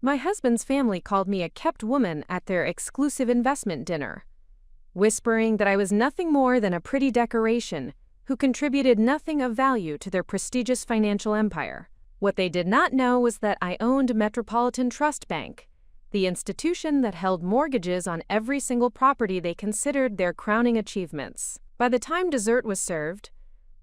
My husband's family called me a kept woman at their exclusive investment dinner, whispering that I was nothing more than a pretty decoration who contributed nothing of value to their prestigious financial empire. What they did not know was that I owned Metropolitan Trust Bank, the institution that held mortgages on every single property they considered their crowning achievements. By the time dessert was served,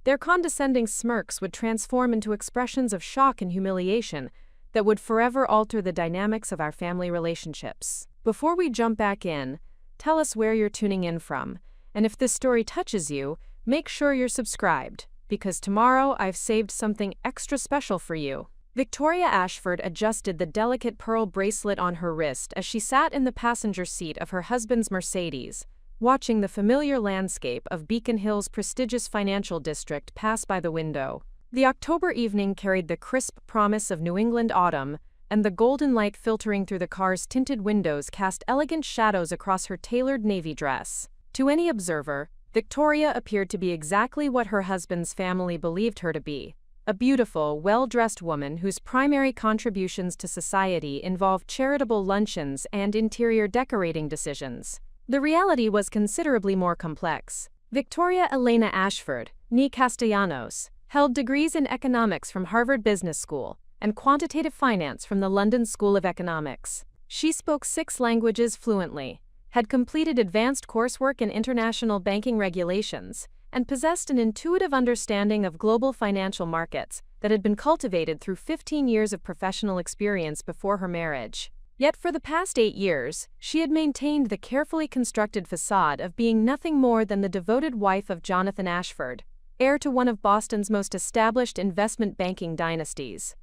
their condescending smirks would transform into expressions of shock and humiliation that would forever alter the dynamics of our family relationships. Before we jump back in, tell us where you're tuning in from, and if this story touches you, make sure you're subscribed, because tomorrow I've saved something extra special for you. Victoria Ashford adjusted the delicate pearl bracelet on her wrist as she sat in the passenger seat of her husband's Mercedes, watching the familiar landscape of Beacon Hill's prestigious financial district pass by the window. The October evening carried the crisp promise of New England autumn, and the golden light filtering through the car's tinted windows cast elegant shadows across her tailored navy dress. To any observer, Victoria appeared to be exactly what her husband's family believed her to be: a beautiful, well-dressed woman whose primary contributions to society involved charitable luncheons and interior decorating decisions. The reality was considerably more complex. Victoria Elena Ashford, née Castellanos, held degrees in economics from Harvard Business School and quantitative finance from the London School of Economics. She spoke 6 languages fluently, had completed advanced coursework in international banking regulations, and possessed an intuitive understanding of global financial markets that had been cultivated through 15 years of professional experience before her marriage. Yet for the past 8 years, she had maintained the carefully constructed facade of being nothing more than the devoted wife of Jonathan Ashford, heir to one of Boston's most established investment banking dynasties.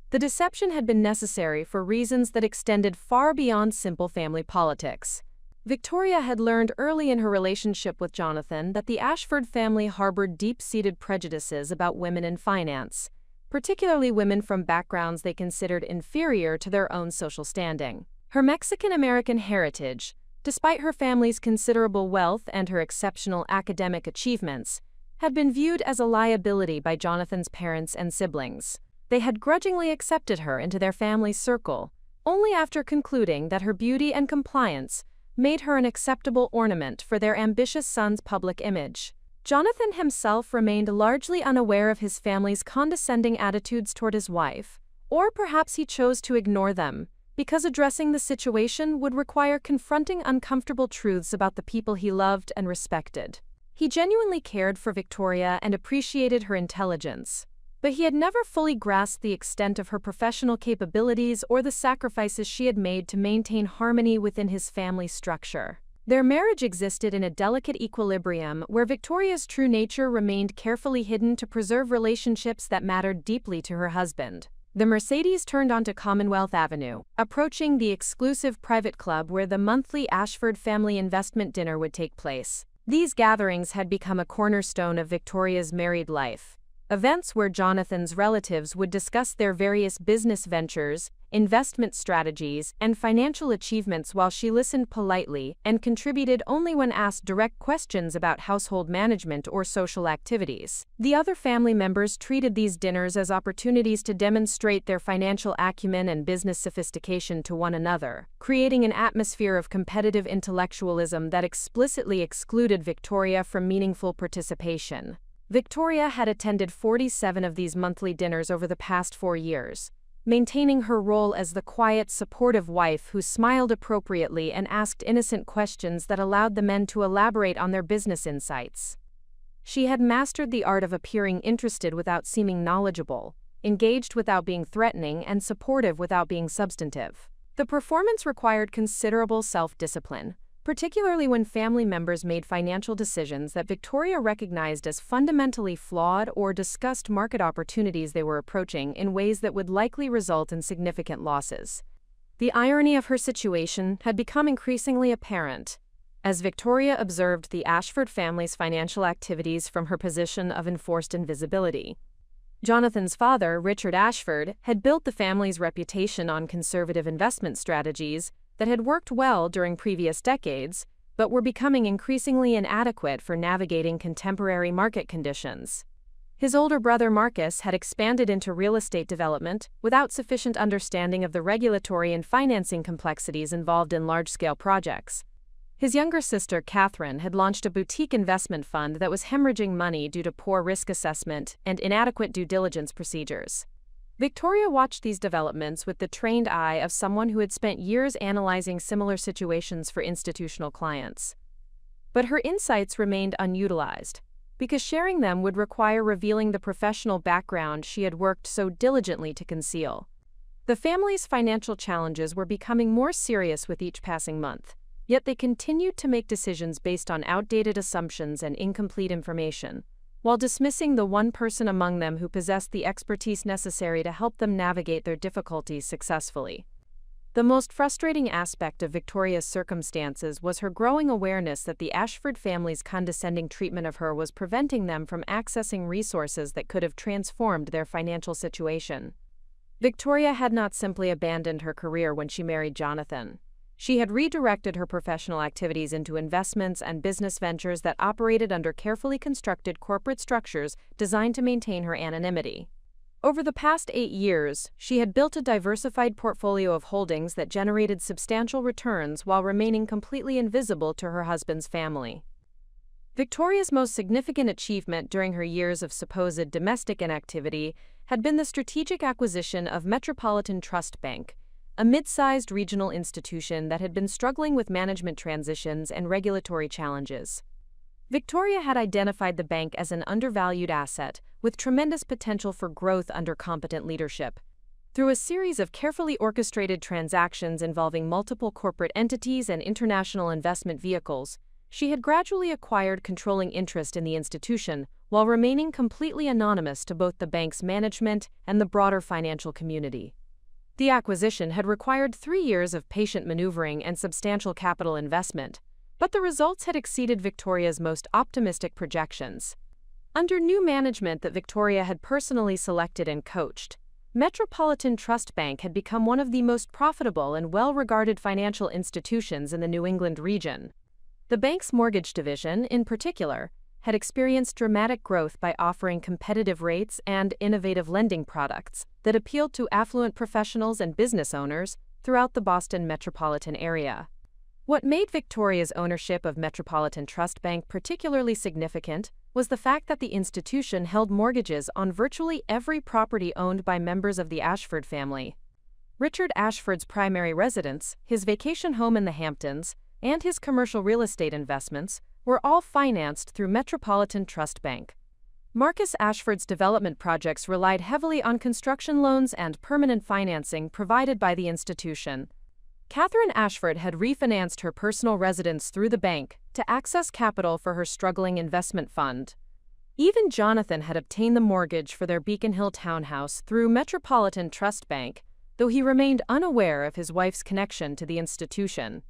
The deception had been necessary for reasons that extended far beyond simple family politics. Victoria had learned early in her relationship with Jonathan that the Ashford family harbored deep-seated prejudices about women in finance, particularly women from backgrounds they considered inferior to their own social standing. Her Mexican-American heritage, despite her family's considerable wealth and her exceptional academic achievements, had been viewed as a liability by Jonathan's parents and siblings. They had grudgingly accepted her into their family's circle, only after concluding that her beauty and compliance made her an acceptable ornament for their ambitious son's public image. Jonathan himself remained largely unaware of his family's condescending attitudes toward his wife, or perhaps he chose to ignore them, because addressing the situation would require confronting uncomfortable truths about the people he loved and respected. He genuinely cared for Victoria and appreciated her intelligence, but he had never fully grasped the extent of her professional capabilities or the sacrifices she had made to maintain harmony within his family structure. Their marriage existed in a delicate equilibrium where Victoria's true nature remained carefully hidden to preserve relationships that mattered deeply to her husband. The Mercedes turned onto Commonwealth Avenue, approaching the exclusive private club where the monthly Ashford family investment dinner would take place. These gatherings had become a cornerstone of Victoria's married life. Events where Jonathan's relatives would discuss their various business ventures, investment strategies, and financial achievements while she listened politely and contributed only when asked direct questions about household management or social activities. The other family members treated these dinners as opportunities to demonstrate their financial acumen and business sophistication to one another, creating an atmosphere of competitive intellectualism that explicitly excluded Victoria from meaningful participation. Victoria had attended 47 of these monthly dinners over the past 4 years, maintaining her role as the quiet, supportive wife who smiled appropriately and asked innocent questions that allowed the men to elaborate on their business insights. She had mastered the art of appearing interested without seeming knowledgeable, engaged without being threatening, and supportive without being substantive. The performance required considerable self-discipline, particularly when family members made financial decisions that Victoria recognized as fundamentally flawed or discussed market opportunities they were approaching in ways that would likely result in significant losses. The irony of her situation had become increasingly apparent as Victoria observed the Ashford family's financial activities from her position of enforced invisibility. Jonathan's father, Richard Ashford, had built the family's reputation on conservative investment strategies that had worked well during previous decades, but were becoming increasingly inadequate for navigating contemporary market conditions. His older brother Marcus had expanded into real estate development without sufficient understanding of the regulatory and financing complexities involved in large-scale projects. His younger sister Catherine had launched a boutique investment fund that was hemorrhaging money due to poor risk assessment and inadequate due diligence procedures. Victoria watched these developments with the trained eye of someone who had spent years analyzing similar situations for institutional clients. But her insights remained unutilized, because sharing them would require revealing the professional background she had worked so diligently to conceal. The family's financial challenges were becoming more serious with each passing month, yet they continued to make decisions based on outdated assumptions and incomplete information, while dismissing the one person among them who possessed the expertise necessary to help them navigate their difficulties successfully. The most frustrating aspect of Victoria's circumstances was her growing awareness that the Ashford family's condescending treatment of her was preventing them from accessing resources that could have transformed their financial situation. Victoria had not simply abandoned her career when she married Jonathan. She had redirected her professional activities into investments and business ventures that operated under carefully constructed corporate structures designed to maintain her anonymity. Over the past 8 years, she had built a diversified portfolio of holdings that generated substantial returns while remaining completely invisible to her husband's family. Victoria's most significant achievement during her years of supposed domestic inactivity had been the strategic acquisition of Metropolitan Trust Bank, a mid-sized regional institution that had been struggling with management transitions and regulatory challenges. Victoria had identified the bank as an undervalued asset with tremendous potential for growth under competent leadership. Through a series of carefully orchestrated transactions involving multiple corporate entities and international investment vehicles, she had gradually acquired controlling interest in the institution while remaining completely anonymous to both the bank's management and the broader financial community. The acquisition had required 3 years of patient maneuvering and substantial capital investment, but the results had exceeded Victoria's most optimistic projections. Under new management that Victoria had personally selected and coached, Metropolitan Trust Bank had become one of the most profitable and well-regarded financial institutions in the New England region. The bank's mortgage division, in particular, had experienced dramatic growth by offering competitive rates and innovative lending products that appealed to affluent professionals and business owners throughout the Boston metropolitan area. What made Victoria's ownership of Metropolitan Trust Bank particularly significant was the fact that the institution held mortgages on virtually every property owned by members of the Ashford family. Richard Ashford's primary residence, his vacation home in the Hamptons, and his commercial real estate investments were all financed through Metropolitan Trust Bank. Marcus Ashford's development projects relied heavily on construction loans and permanent financing provided by the institution. Catherine Ashford had refinanced her personal residence through the bank to access capital for her struggling investment fund. Even Jonathan had obtained the mortgage for their Beacon Hill townhouse through Metropolitan Trust Bank, though he remained unaware of his wife's connection to the institution.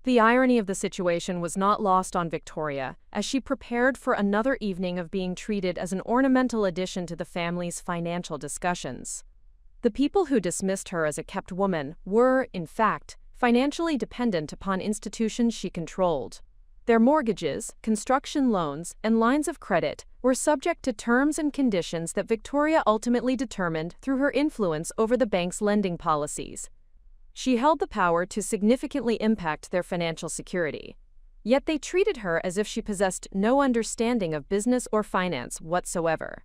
The irony of the situation was not lost on Victoria, as she prepared for another evening of being treated as an ornamental addition to the family's financial discussions. The people who dismissed her as a kept woman were, in fact, financially dependent upon institutions she controlled. Their mortgages, construction loans, and lines of credit were subject to terms and conditions that Victoria ultimately determined through her influence over the bank's lending policies. She held the power to significantly impact their financial security. Yet they treated her as if she possessed no understanding of business or finance whatsoever.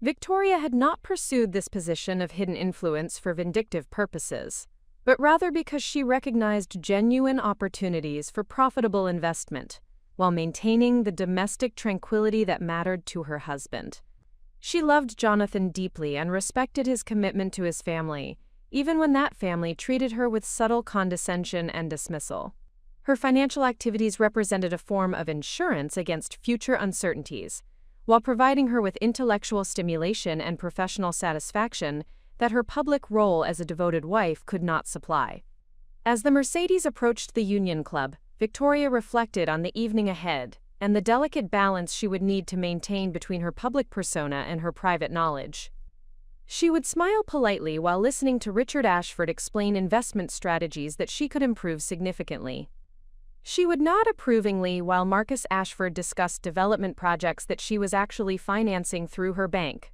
Victoria had not pursued this position of hidden influence for vindictive purposes, but rather because she recognized genuine opportunities for profitable investment, while maintaining the domestic tranquility that mattered to her husband. She loved Jonathan deeply and respected his commitment to his family, even when that family treated her with subtle condescension and dismissal. Her financial activities represented a form of insurance against future uncertainties, while providing her with intellectual stimulation and professional satisfaction that her public role as a devoted wife could not supply. As the Mercedes approached the Union Club, Victoria reflected on the evening ahead and the delicate balance she would need to maintain between her public persona and her private knowledge. She would smile politely while listening to Richard Ashford explain investment strategies that she could improve significantly. She would nod approvingly while Marcus Ashford discussed development projects that she was actually financing through her bank.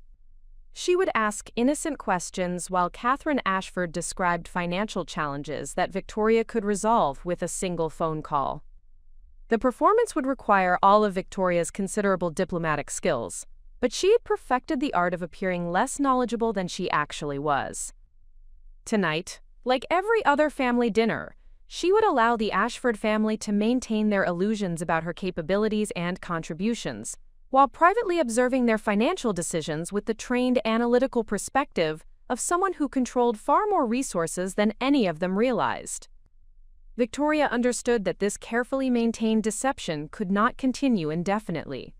She would ask innocent questions while Catherine Ashford described financial challenges that Victoria could resolve with a single phone call. The performance would require all of Victoria's considerable diplomatic skills, but she had perfected the art of appearing less knowledgeable than she actually was. Tonight, like every other family dinner, she would allow the Ashford family to maintain their illusions about her capabilities and contributions, while privately observing their financial decisions with the trained analytical perspective of someone who controlled far more resources than any of them realized. Victoria understood that this carefully maintained deception could not continue indefinitely.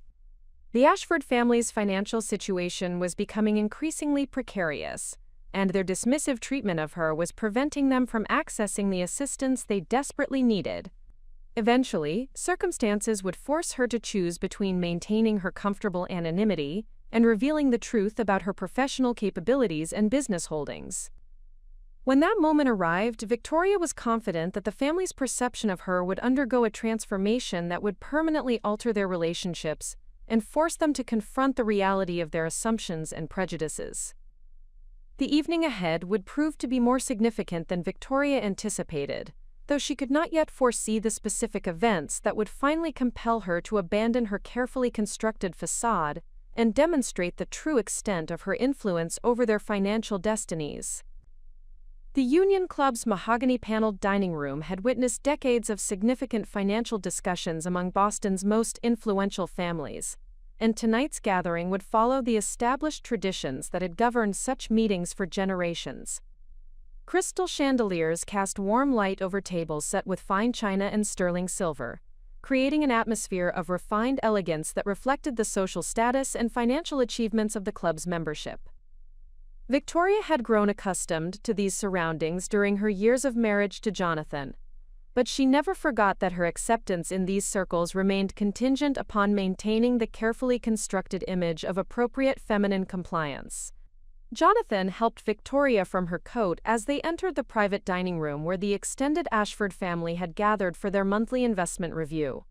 The Ashford family's financial situation was becoming increasingly precarious, and their dismissive treatment of her was preventing them from accessing the assistance they desperately needed. Eventually, circumstances would force her to choose between maintaining her comfortable anonymity and revealing the truth about her professional capabilities and business holdings. When that moment arrived, Victoria was confident that the family's perception of her would undergo a transformation that would permanently alter their relationships and force them to confront the reality of their assumptions and prejudices. The evening ahead would prove to be more significant than Victoria anticipated, though she could not yet foresee the specific events that would finally compel her to abandon her carefully constructed facade and demonstrate the true extent of her influence over their financial destinies. The Union Club's mahogany-paneled dining room had witnessed decades of significant financial discussions among Boston's most influential families, and tonight's gathering would follow the established traditions that had governed such meetings for generations. Crystal chandeliers cast warm light over tables set with fine china and sterling silver, creating an atmosphere of refined elegance that reflected the social status and financial achievements of the club's membership. Victoria had grown accustomed to these surroundings during her years of marriage to Jonathan, but she never forgot that her acceptance in these circles remained contingent upon maintaining the carefully constructed image of appropriate feminine compliance. Jonathan helped Victoria from her coat as they entered the private dining room where the extended Ashford family had gathered for their monthly investment review.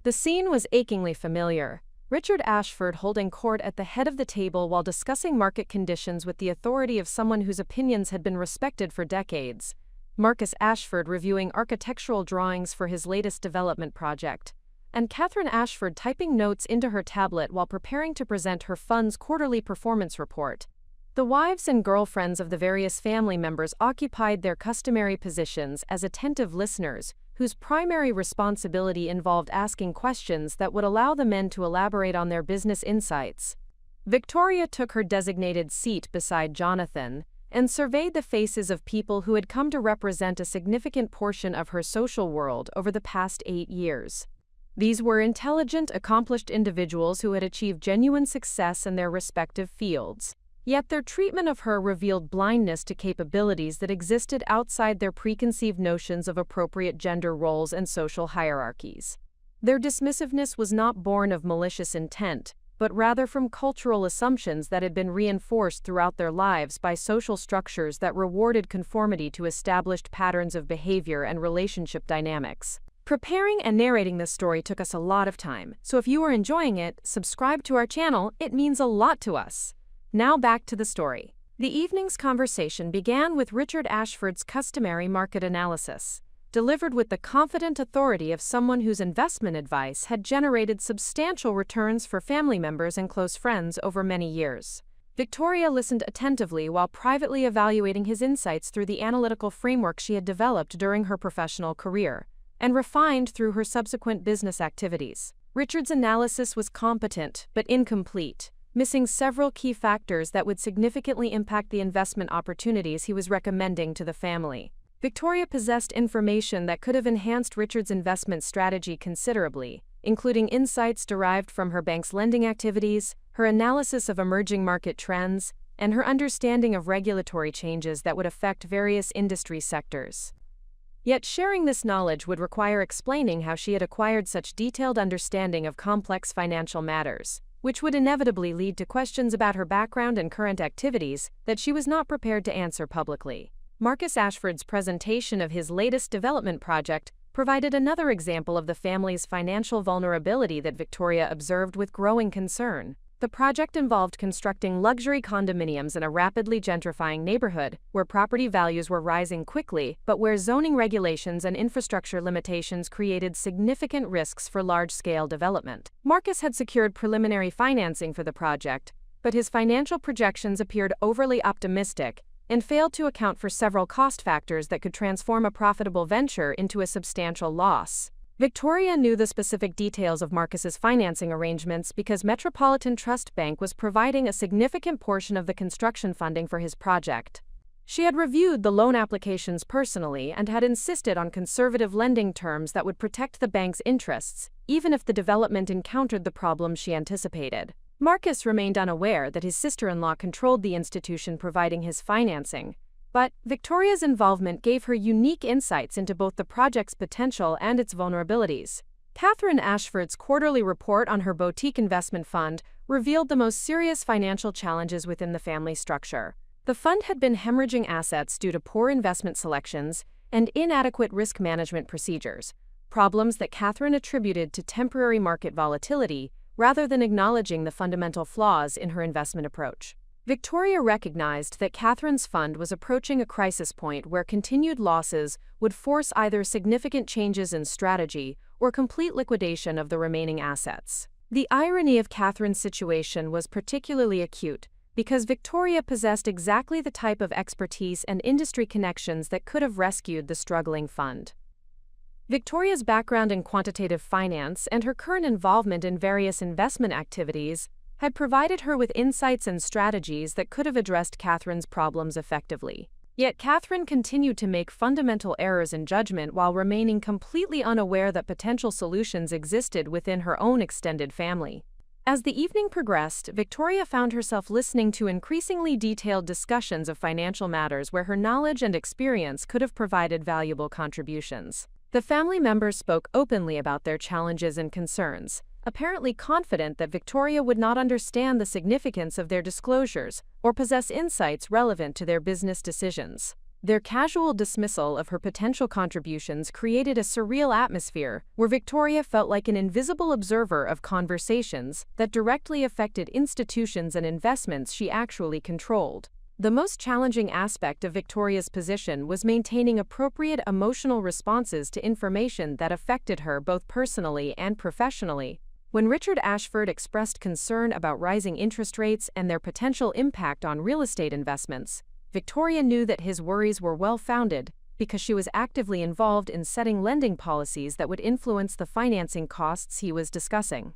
The scene was achingly familiar, Richard Ashford holding court at the head of the table while discussing market conditions with the authority of someone whose opinions had been respected for decades, Marcus Ashford reviewing architectural drawings for his latest development project, and Catherine Ashford typing notes into her tablet while preparing to present her fund's quarterly performance report. The wives and girlfriends of the various family members occupied their customary positions as attentive listeners, whose primary responsibility involved asking questions that would allow the men to elaborate on their business insights. Victoria took her designated seat beside Jonathan and surveyed the faces of people who had come to represent a significant portion of her social world over the past 8 years. These were intelligent, accomplished individuals who had achieved genuine success in their respective fields. Yet their treatment of her revealed blindness to capabilities that existed outside their preconceived notions of appropriate gender roles and social hierarchies. Their dismissiveness was not born of malicious intent, but rather from cultural assumptions that had been reinforced throughout their lives by social structures that rewarded conformity to established patterns of behavior and relationship dynamics. Preparing and narrating this story took us a lot of time, so if you are enjoying it, subscribe to our channel, it means a lot to us. Now back to the story. The evening's conversation began with Richard Ashford's customary market analysis, delivered with the confident authority of someone whose investment advice had generated substantial returns for family members and close friends over many years. Victoria listened attentively while privately evaluating his insights through the analytical framework she had developed during her professional career, and refined through her subsequent business activities. Richard's analysis was competent, but incomplete, missing several key factors that would significantly impact the investment opportunities he was recommending to the family. Victoria possessed information that could have enhanced Richard's investment strategy considerably, including insights derived from her bank's lending activities, her analysis of emerging market trends, and her understanding of regulatory changes that would affect various industry sectors. Yet sharing this knowledge would require explaining how she had acquired such detailed understanding of complex financial matters, which would inevitably lead to questions about her background and current activities that she was not prepared to answer publicly. Marcus Ashford's presentation of his latest development project provided another example of the family's financial vulnerability that Victoria observed with growing concern. The project involved constructing luxury condominiums in a rapidly gentrifying neighborhood, where property values were rising quickly, but where zoning regulations and infrastructure limitations created significant risks for large-scale development. Marcus had secured preliminary financing for the project, but his financial projections appeared overly optimistic and failed to account for several cost factors that could transform a profitable venture into a substantial loss. Victoria knew the specific details of Marcus's financing arrangements because Metropolitan Trust Bank was providing a significant portion of the construction funding for his project. She had reviewed the loan applications personally and had insisted on conservative lending terms that would protect the bank's interests, even if the development encountered the problems she anticipated. Marcus remained unaware that his sister-in-law controlled the institution providing his financing, but Victoria's involvement gave her unique insights into both the project's potential and its vulnerabilities. Catherine Ashford's quarterly report on her boutique investment fund revealed the most serious financial challenges within the family structure. The fund had been hemorrhaging assets due to poor investment selections and inadequate risk management procedures, problems that Catherine attributed to temporary market volatility rather than acknowledging the fundamental flaws in her investment approach. Victoria recognized that Catherine's fund was approaching a crisis point where continued losses would force either significant changes in strategy or complete liquidation of the remaining assets. The irony of Catherine's situation was particularly acute because Victoria possessed exactly the type of expertise and industry connections that could have rescued the struggling fund. Victoria's background in quantitative finance and her current involvement in various investment activities had provided her with insights and strategies that could have addressed Catherine's problems effectively. Yet Catherine continued to make fundamental errors in judgment while remaining completely unaware that potential solutions existed within her own extended family. As the evening progressed, Victoria found herself listening to increasingly detailed discussions of financial matters where her knowledge and experience could have provided valuable contributions. The family members spoke openly about their challenges and concerns, apparently confident that Victoria would not understand the significance of their disclosures or possess insights relevant to their business decisions. Their casual dismissal of her potential contributions created a surreal atmosphere where Victoria felt like an invisible observer of conversations that directly affected institutions and investments she actually controlled. The most challenging aspect of Victoria's position was maintaining appropriate emotional responses to information that affected her both personally and professionally. When Richard Ashford expressed concern about rising interest rates and their potential impact on real estate investments, Victoria knew that his worries were well-founded because she was actively involved in setting lending policies that would influence the financing costs he was discussing.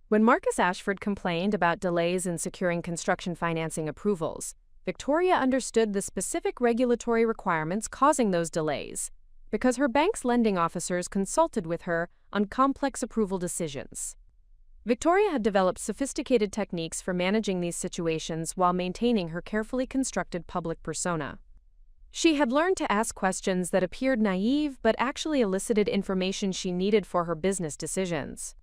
When Marcus Ashford complained about delays in securing construction financing approvals, Victoria understood the specific regulatory requirements causing those delays, because her bank's lending officers consulted with her on complex approval decisions. Victoria had developed sophisticated techniques for managing these situations while maintaining her carefully constructed public persona. She had learned to ask questions that appeared naive but actually elicited information she needed for her business decisions.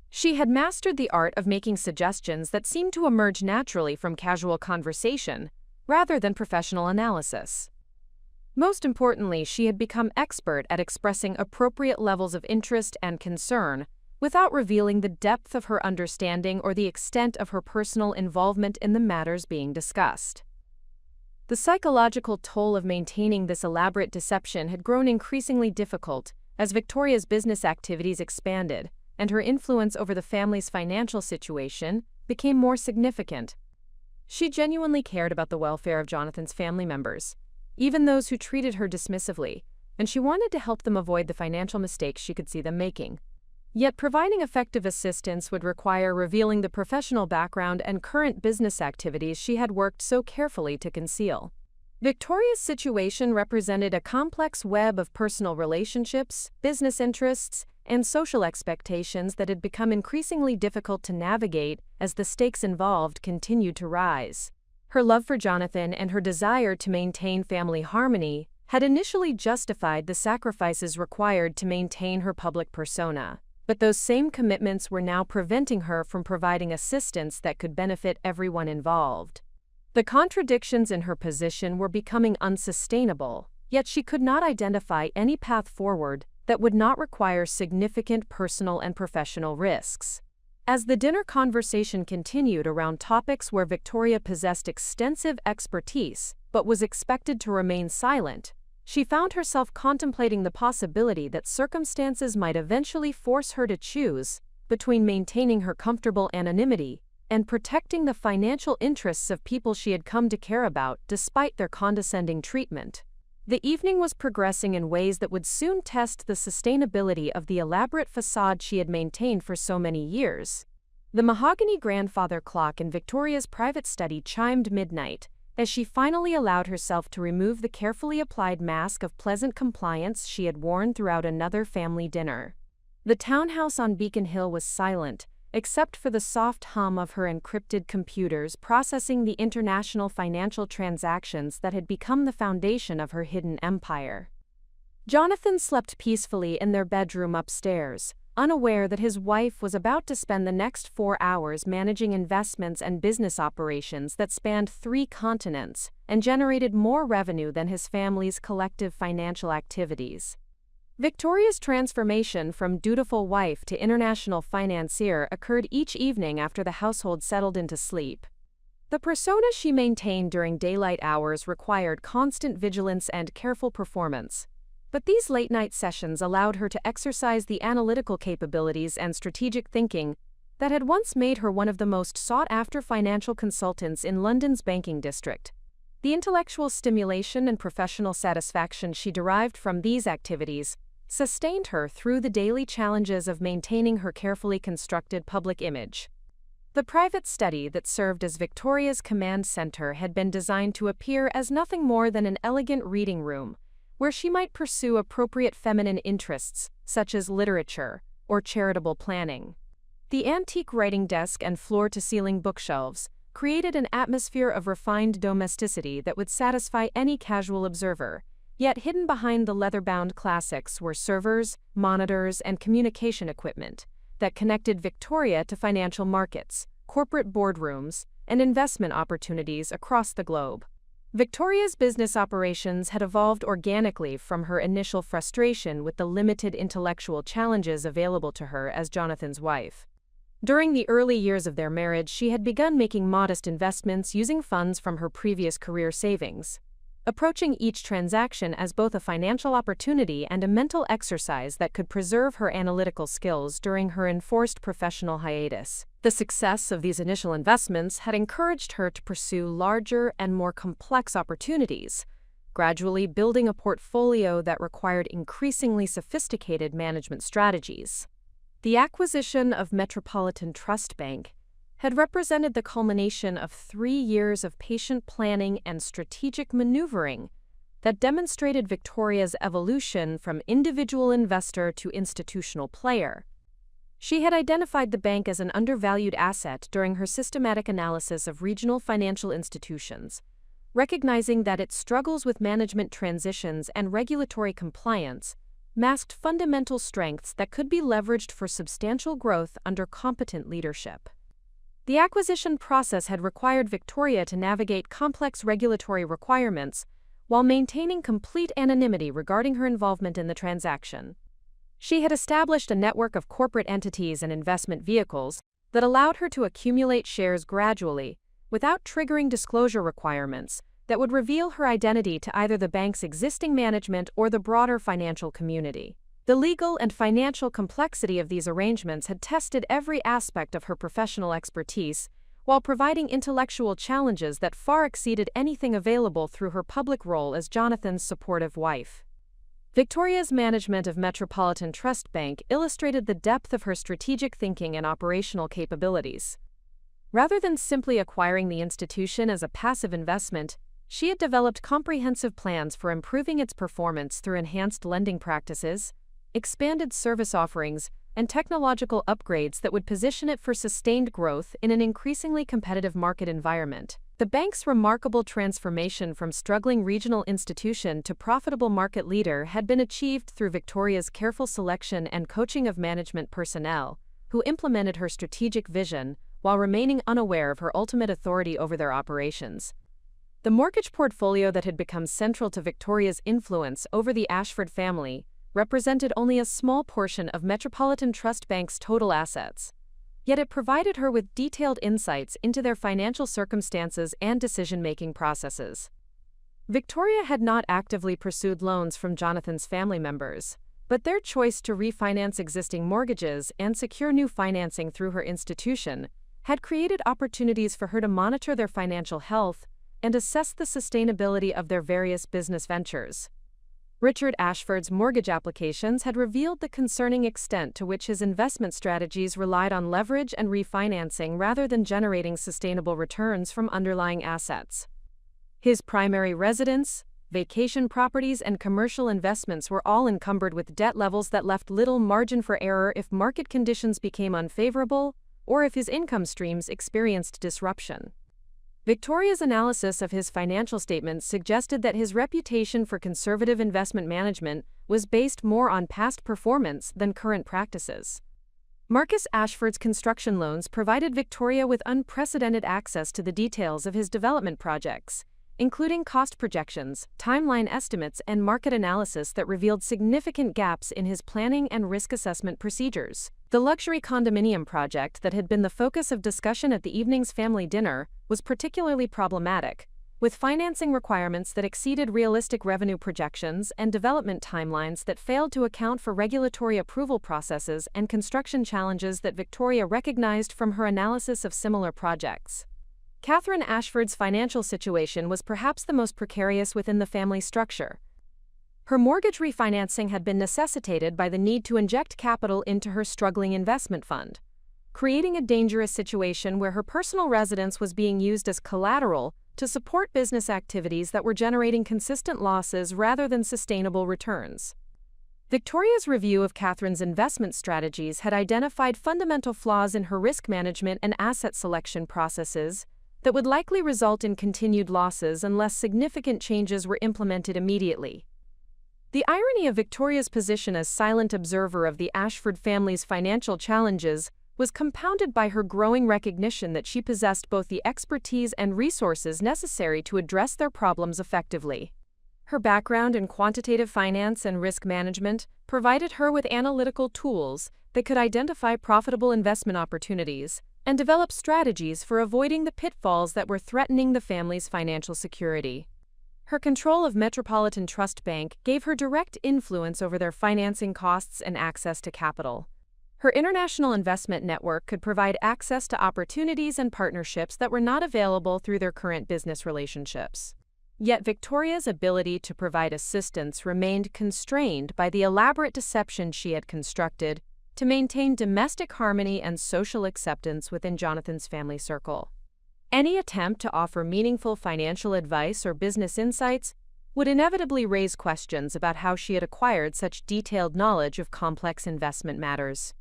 She had mastered the art of making suggestions that seemed to emerge naturally from casual conversation, rather than professional analysis. Most importantly, she had become expert at expressing appropriate levels of interest and concern without revealing the depth of her understanding or the extent of her personal involvement in the matters being discussed. The psychological toll of maintaining this elaborate deception had grown increasingly difficult as Victoria's business activities expanded and her influence over the family's financial situation became more significant. She genuinely cared about the welfare of Jonathan's family members, even those who treated her dismissively, and she wanted to help them avoid the financial mistakes she could see them making. Yet providing effective assistance would require revealing the professional background and current business activities she had worked so carefully to conceal. Victoria's situation represented a complex web of personal relationships, business interests, and social expectations that had become increasingly difficult to navigate as the stakes involved continued to rise. Her love for Jonathan and her desire to maintain family harmony had initially justified the sacrifices required to maintain her public persona. But those same commitments were now preventing her from providing assistance that could benefit everyone involved. The contradictions in her position were becoming unsustainable, yet she could not identify any path forward that would not require significant personal and professional risks. As the dinner conversation continued around topics where Victoria possessed extensive expertise but was expected to remain silent, she found herself contemplating the possibility that circumstances might eventually force her to choose between maintaining her comfortable anonymity and protecting the financial interests of people she had come to care about despite their condescending treatment. The evening was progressing in ways that would soon test the sustainability of the elaborate facade she had maintained for so many years. The mahogany grandfather clock in Victoria's private study chimed midnight as she finally allowed herself to remove the carefully applied mask of pleasant compliance she had worn throughout another family dinner. The townhouse on Beacon Hill was silent, except for the soft hum of her encrypted computers processing the international financial transactions that had become the foundation of her hidden empire. Jonathan slept peacefully in their bedroom upstairs, unaware that his wife was about to spend the next 4 hours managing investments and business operations that spanned 3 continents and generated more revenue than his family's collective financial activities. Victoria's transformation from dutiful wife to international financier occurred each evening after the household settled into sleep. The persona she maintained during daylight hours required constant vigilance and careful performance, but these late-night sessions allowed her to exercise the analytical capabilities and strategic thinking that had once made her one of the most sought-after financial consultants in London's banking district. The intellectual stimulation and professional satisfaction she derived from these activities sustained her through the daily challenges of maintaining her carefully constructed public image. The private study that served as Victoria's command center had been designed to appear as nothing more than an elegant reading room, where she might pursue appropriate feminine interests, such as literature or charitable planning. The antique writing desk and floor-to-ceiling bookshelves created an atmosphere of refined domesticity that would satisfy any casual observer. Yet hidden behind the leather-bound classics were servers, monitors, and communication equipment that connected Victoria to financial markets, corporate boardrooms, and investment opportunities across the globe. Victoria's business operations had evolved organically from her initial frustration with the limited intellectual challenges available to her as Jonathan's wife. During the early years of their marriage, she had begun making modest investments using funds from her previous career savings, approaching each transaction as both a financial opportunity and a mental exercise that could preserve her analytical skills during her enforced professional hiatus. The success of these initial investments had encouraged her to pursue larger and more complex opportunities, gradually building a portfolio that required increasingly sophisticated management strategies. The acquisition of Metropolitan Trust Bank had represented the culmination of 3 years of patient planning and strategic maneuvering that demonstrated Victoria's evolution from individual investor to institutional player. She had identified the bank as an undervalued asset during her systematic analysis of regional financial institutions, recognizing that its struggles with management transitions and regulatory compliance masked fundamental strengths that could be leveraged for substantial growth under competent leadership. The acquisition process had required Victoria to navigate complex regulatory requirements while maintaining complete anonymity regarding her involvement in the transaction. She had established a network of corporate entities and investment vehicles that allowed her to accumulate shares gradually, without triggering disclosure requirements that would reveal her identity to either the bank's existing management or the broader financial community. The legal and financial complexity of these arrangements had tested every aspect of her professional expertise, while providing intellectual challenges that far exceeded anything available through her public role as Jonathan's supportive wife. Victoria's management of Metropolitan Trust Bank illustrated the depth of her strategic thinking and operational capabilities. Rather than simply acquiring the institution as a passive investment, she had developed comprehensive plans for improving its performance through enhanced lending practices, expanded service offerings, and technological upgrades that would position it for sustained growth in an increasingly competitive market environment. The bank's remarkable transformation from struggling regional institution to profitable market leader had been achieved through Victoria's careful selection and coaching of management personnel, who implemented her strategic vision while remaining unaware of her ultimate authority over their operations. The mortgage portfolio that had become central to Victoria's influence over the Ashford family represented only a small portion of Metropolitan Trust Bank's total assets. Yet it provided her with detailed insights into their financial circumstances and decision-making processes. Victoria had not actively pursued loans from Jonathan's family members, but their choice to refinance existing mortgages and secure new financing through her institution had created opportunities for her to monitor their financial health and assess the sustainability of their various business ventures. Richard Ashford's mortgage applications had revealed the concerning extent to which his investment strategies relied on leverage and refinancing rather than generating sustainable returns from underlying assets. His primary residence, vacation properties, and commercial investments were all encumbered with debt levels that left little margin for error if market conditions became unfavorable or if his income streams experienced disruption. Victoria's analysis of his financial statements suggested that his reputation for conservative investment management was based more on past performance than current practices. Marcus Ashford's construction loans provided Victoria with unprecedented access to the details of his development projects, including cost projections, timeline estimates, and market analysis that revealed significant gaps in his planning and risk assessment procedures. The luxury condominium project that had been the focus of discussion at the evening's family dinner was particularly problematic, with financing requirements that exceeded realistic revenue projections and development timelines that failed to account for regulatory approval processes and construction challenges that Victoria recognized from her analysis of similar projects. Catherine Ashford's financial situation was perhaps the most precarious within the family structure. Her mortgage refinancing had been necessitated by the need to inject capital into her struggling investment fund, creating a dangerous situation where her personal residence was being used as collateral to support business activities that were generating consistent losses rather than sustainable returns. Victoria's review of Catherine's investment strategies had identified fundamental flaws in her risk management and asset selection processes that would likely result in continued losses unless significant changes were implemented immediately. The irony of Victoria's position as silent observer of the Ashford family's financial challenges was compounded by her growing recognition that she possessed both the expertise and resources necessary to address their problems effectively. Her background in quantitative finance and risk management provided her with analytical tools that could identify profitable investment opportunities and develop strategies for avoiding the pitfalls that were threatening the family's financial security. Her control of Metropolitan Trust Bank gave her direct influence over their financing costs and access to capital. Her international investment network could provide access to opportunities and partnerships that were not available through their current business relationships. Yet Victoria's ability to provide assistance remained constrained by the elaborate deception she had constructed to maintain domestic harmony and social acceptance within Jonathan's family circle. Any attempt to offer meaningful financial advice or business insights would inevitably raise questions about how she had acquired such detailed knowledge of complex investment matters.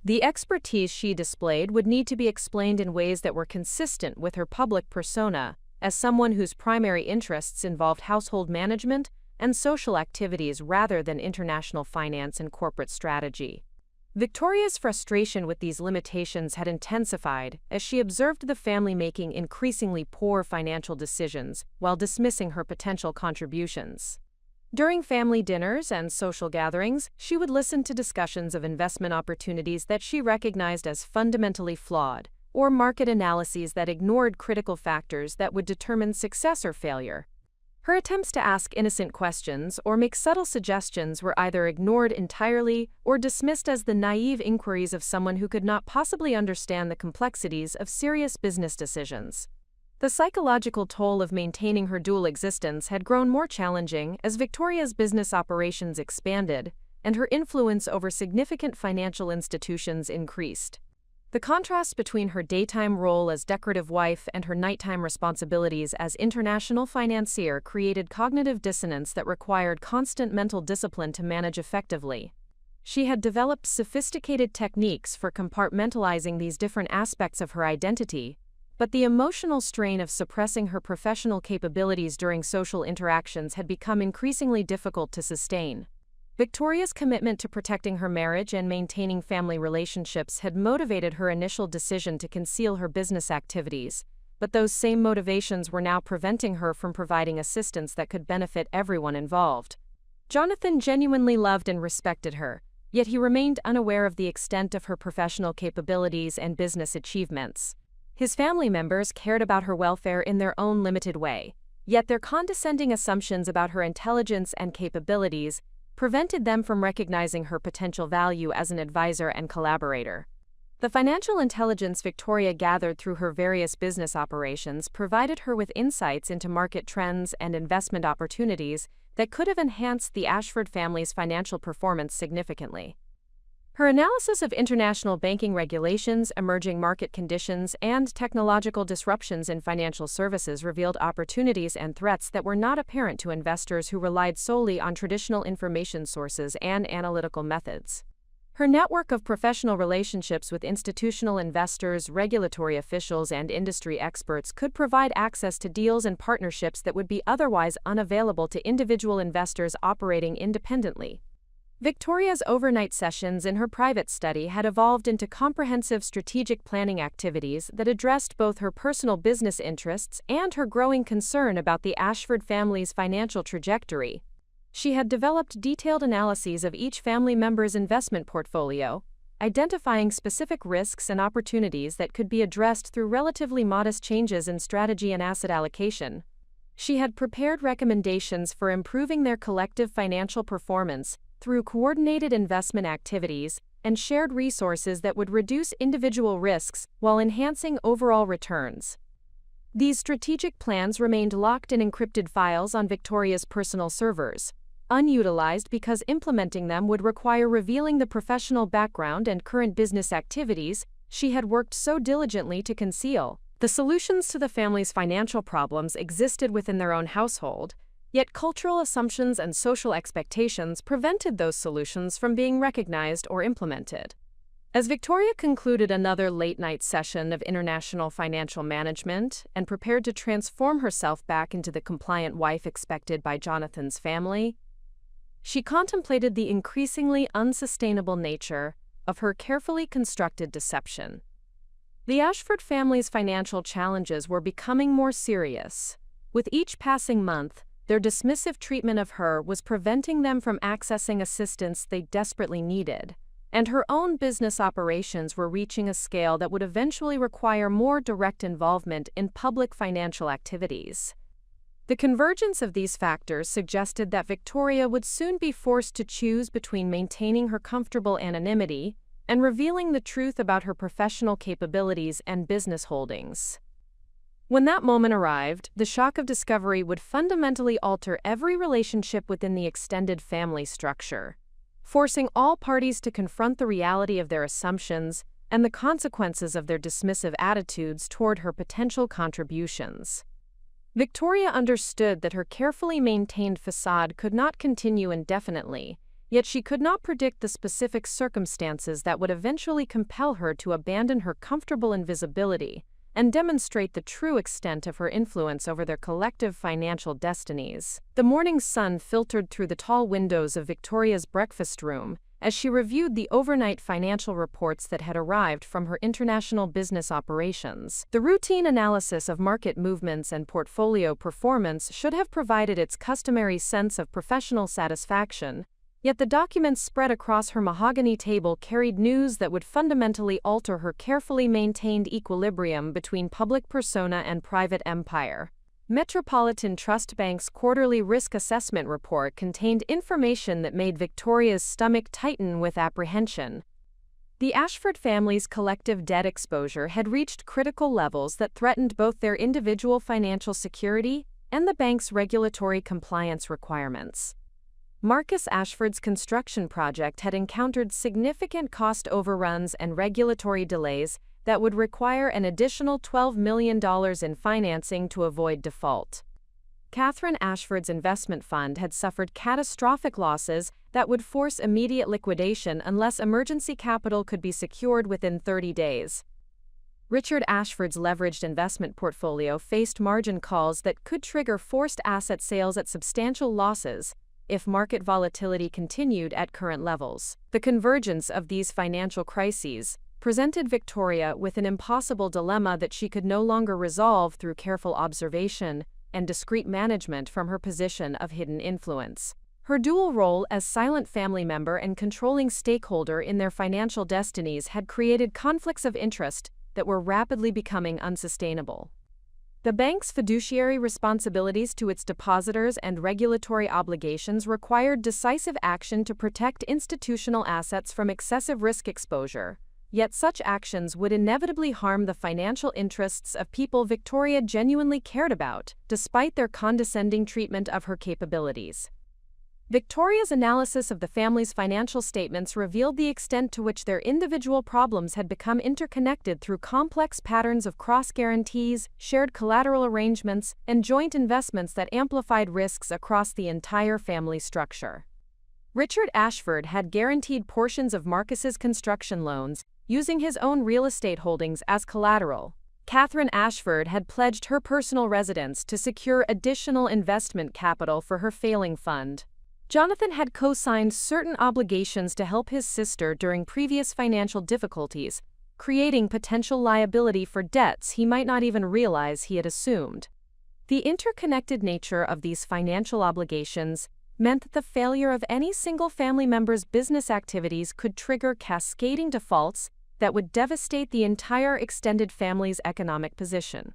The expertise she displayed would need to be explained in ways that were consistent with her public persona as someone whose primary interests involved household management and social activities rather than international finance and corporate strategy. Victoria's frustration with these limitations had intensified as she observed the family making increasingly poor financial decisions while dismissing her potential contributions. During family dinners and social gatherings, she would listen to discussions of investment opportunities that she recognized as fundamentally flawed, or market analyses that ignored critical factors that would determine success or failure. Her attempts to ask innocent questions or make subtle suggestions were either ignored entirely or dismissed as the naive inquiries of someone who could not possibly understand the complexities of serious business decisions. The psychological toll of maintaining her dual existence had grown more challenging as Victoria's business operations expanded and her influence over significant financial institutions increased. The contrast between her daytime role as decorative wife and her nighttime responsibilities as international financier created cognitive dissonance that required constant mental discipline to manage effectively. She had developed sophisticated techniques for compartmentalizing these different aspects of her identity, but the emotional strain of suppressing her professional capabilities during social interactions had become increasingly difficult to sustain. Victoria's commitment to protecting her marriage and maintaining family relationships had motivated her initial decision to conceal her business activities, but those same motivations were now preventing her from providing assistance that could benefit everyone involved. Jonathan genuinely loved and respected her, yet he remained unaware of the extent of her professional capabilities and business achievements. His family members cared about her welfare in their own limited way, yet their condescending assumptions about her intelligence and capabilities prevented them from recognizing her potential value as an advisor and collaborator. The financial intelligence Victoria gathered through her various business operations provided her with insights into market trends and investment opportunities that could have enhanced the Ashford family's financial performance significantly. Her analysis of international banking regulations, emerging market conditions, and technological disruptions in financial services revealed opportunities and threats that were not apparent to investors who relied solely on traditional information sources and analytical methods. Her network of professional relationships with institutional investors, regulatory officials, and industry experts could provide access to deals and partnerships that would be otherwise unavailable to individual investors operating independently. Victoria's overnight sessions in her private study had evolved into comprehensive strategic planning activities that addressed both her personal business interests and her growing concern about the Ashford family's financial trajectory. She had developed detailed analyses of each family member's investment portfolio, identifying specific risks and opportunities that could be addressed through relatively modest changes in strategy and asset allocation. She had prepared recommendations for improving their collective financial performance through coordinated investment activities and shared resources that would reduce individual risks while enhancing overall returns. These strategic plans remained locked in encrypted files on Victoria's personal servers, unutilized because implementing them would require revealing the professional background and current business activities she had worked so diligently to conceal. The solutions to the family's financial problems existed within their own household, yet cultural assumptions and social expectations prevented those solutions from being recognized or implemented. As Victoria concluded another late-night session of international financial management and prepared to transform herself back into the compliant wife expected by Jonathan's family, she contemplated the increasingly unsustainable nature of her carefully constructed deception. The Ashford family's financial challenges were becoming more serious. With each passing month, their dismissive treatment of her was preventing them from accessing assistance they desperately needed, and her own business operations were reaching a scale that would eventually require more direct involvement in public financial activities. The convergence of these factors suggested that Victoria would soon be forced to choose between maintaining her comfortable anonymity and revealing the truth about her professional capabilities and business holdings. When that moment arrived, the shock of discovery would fundamentally alter every relationship within the extended family structure, forcing all parties to confront the reality of their assumptions and the consequences of their dismissive attitudes toward her potential contributions. Victoria understood that her carefully maintained facade could not continue indefinitely, yet she could not predict the specific circumstances that would eventually compel her to abandon her comfortable invisibility and demonstrate the true extent of her influence over their collective financial destinies. The morning sun filtered through the tall windows of Victoria's breakfast room as she reviewed the overnight financial reports that had arrived from her international business operations. The routine analysis of market movements and portfolio performance should have provided its customary sense of professional satisfaction, yet the documents spread across her mahogany table carried news that would fundamentally alter her carefully maintained equilibrium between public persona and private empire. Metropolitan Trust Bank's quarterly risk assessment report contained information that made Victoria's stomach tighten with apprehension. The Ashford family's collective debt exposure had reached critical levels that threatened both their individual financial security and the bank's regulatory compliance requirements. Marcus Ashford's construction project had encountered significant cost overruns and regulatory delays that would require an additional $12 million in financing to avoid default. Catherine Ashford's investment fund had suffered catastrophic losses that would force immediate liquidation unless emergency capital could be secured within 30 days. Richard Ashford's leveraged investment portfolio faced margin calls that could trigger forced asset sales at substantial losses if market volatility continued at current levels. The convergence of these financial crises presented Victoria with an impossible dilemma that she could no longer resolve through careful observation and discreet management from her position of hidden influence. Her dual role as silent family member and controlling stakeholder in their financial destinies had created conflicts of interest that were rapidly becoming unsustainable. The bank's fiduciary responsibilities to its depositors and regulatory obligations required decisive action to protect institutional assets from excessive risk exposure, yet such actions would inevitably harm the financial interests of people Victoria genuinely cared about, despite their condescending treatment of her capabilities. Victoria's analysis of the family's financial statements revealed the extent to which their individual problems had become interconnected through complex patterns of cross-guarantees, shared collateral arrangements, and joint investments that amplified risks across the entire family structure. Richard Ashford had guaranteed portions of Marcus's construction loans, using his own real estate holdings as collateral. Catherine Ashford had pledged her personal residence to secure additional investment capital for her failing fund. Jonathan had co-signed certain obligations to help his sister during previous financial difficulties, creating potential liability for debts he might not even realize he had assumed. The interconnected nature of these financial obligations meant that the failure of any single family member's business activities could trigger cascading defaults that would devastate the entire extended family's economic position.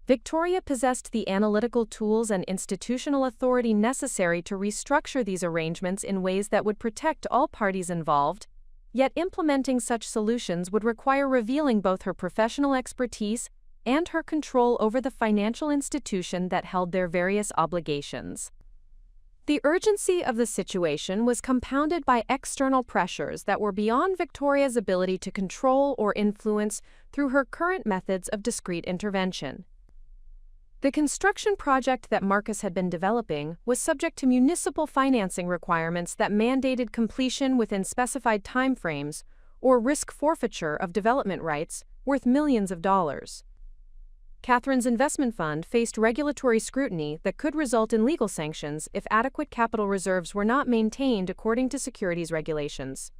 Victoria possessed the analytical tools and institutional authority necessary to restructure these arrangements in ways that would protect all parties involved, yet implementing such solutions would require revealing both her professional expertise and her control over the financial institution that held their various obligations. The urgency of the situation was compounded by external pressures that were beyond Victoria's ability to control or influence through her current methods of discreet intervention. The construction project that Marcus had been developing was subject to municipal financing requirements that mandated completion within specified timeframes or risk forfeiture of development rights worth millions of dollars. Catherine's investment fund faced regulatory scrutiny that could result in legal sanctions if adequate capital reserves were not maintained according to securities regulations.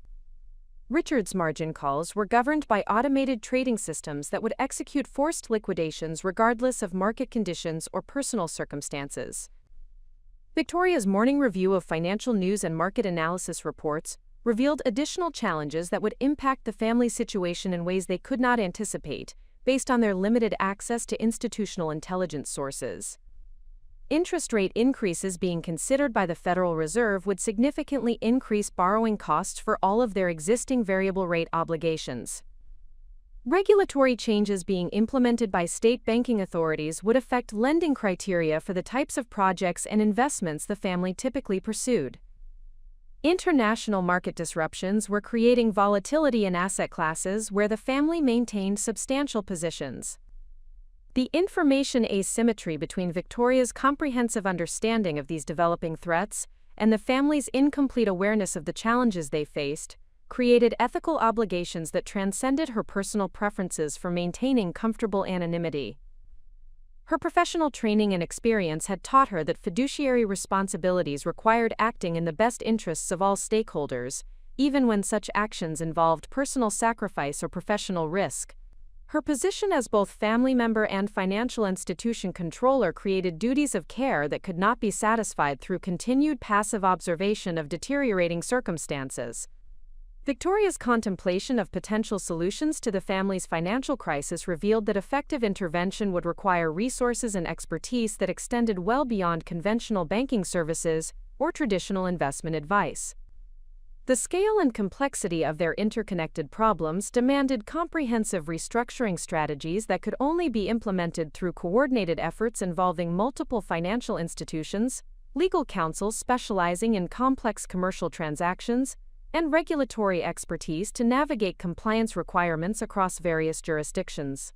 Richard's margin calls were governed by automated trading systems that would execute forced liquidations regardless of market conditions or personal circumstances. Victoria's morning review of financial news and market analysis reports revealed additional challenges that would impact the family's situation in ways they could not anticipate, based on their limited access to institutional intelligence sources. Interest rate increases being considered by the Federal Reserve would significantly increase borrowing costs for all of their existing variable rate obligations. Regulatory changes being implemented by state banking authorities would affect lending criteria for the types of projects and investments the family typically pursued. International market disruptions were creating volatility in asset classes where the family maintained substantial positions. The information asymmetry between Victoria's comprehensive understanding of these developing threats and the family's incomplete awareness of the challenges they faced created ethical obligations that transcended her personal preferences for maintaining comfortable anonymity. Her professional training and experience had taught her that fiduciary responsibilities required acting in the best interests of all stakeholders, even when such actions involved personal sacrifice or professional risk. Her position as both family member and financial institution controller created duties of care that could not be satisfied through continued passive observation of deteriorating circumstances. Victoria's contemplation of potential solutions to the family's financial crisis revealed that effective intervention would require resources and expertise that extended well beyond conventional banking services or traditional investment advice. The scale and complexity of their interconnected problems demanded comprehensive restructuring strategies that could only be implemented through coordinated efforts involving multiple financial institutions, legal counsel specializing in complex commercial transactions, and regulatory expertise to navigate compliance requirements across various jurisdictions.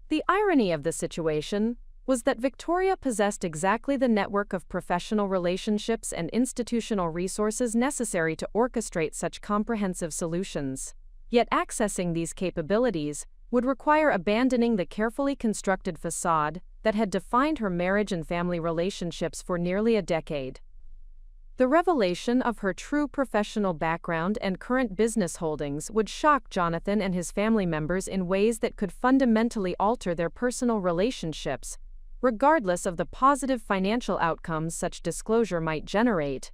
The irony of the situation was that Victoria possessed exactly the network of professional relationships and institutional resources necessary to orchestrate such comprehensive solutions. Yet accessing these capabilities would require abandoning the carefully constructed facade that had defined her marriage and family relationships for nearly a decade. The revelation of her true professional background and current business holdings would shock Jonathan and his family members in ways that could fundamentally alter their personal relationships, regardless of the positive financial outcomes such disclosure might generate.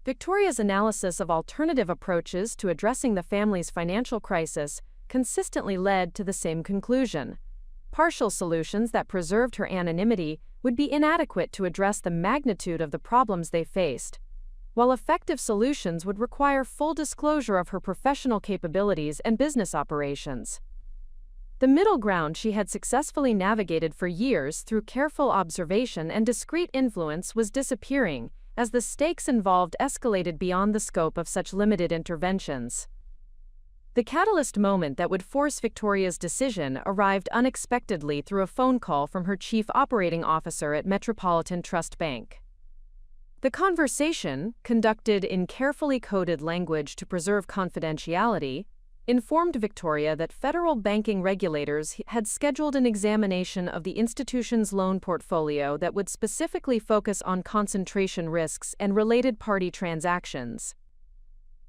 Victoria's analysis of alternative approaches to addressing the family's financial crisis consistently led to the same conclusion. Partial solutions that preserved her anonymity would be inadequate to address the magnitude of the problems they faced, while effective solutions would require full disclosure of her professional capabilities and business operations. The middle ground she had successfully navigated for years through careful observation and discreet influence was disappearing, as the stakes involved escalated beyond the scope of such limited interventions. The catalyst moment that would force Victoria's decision arrived unexpectedly through a phone call from her chief operating officer at Metropolitan Trust Bank. The conversation, conducted in carefully coded language to preserve confidentiality, informed Victoria that federal banking regulators had scheduled an examination of the institution's loan portfolio that would specifically focus on concentration risks and related party transactions.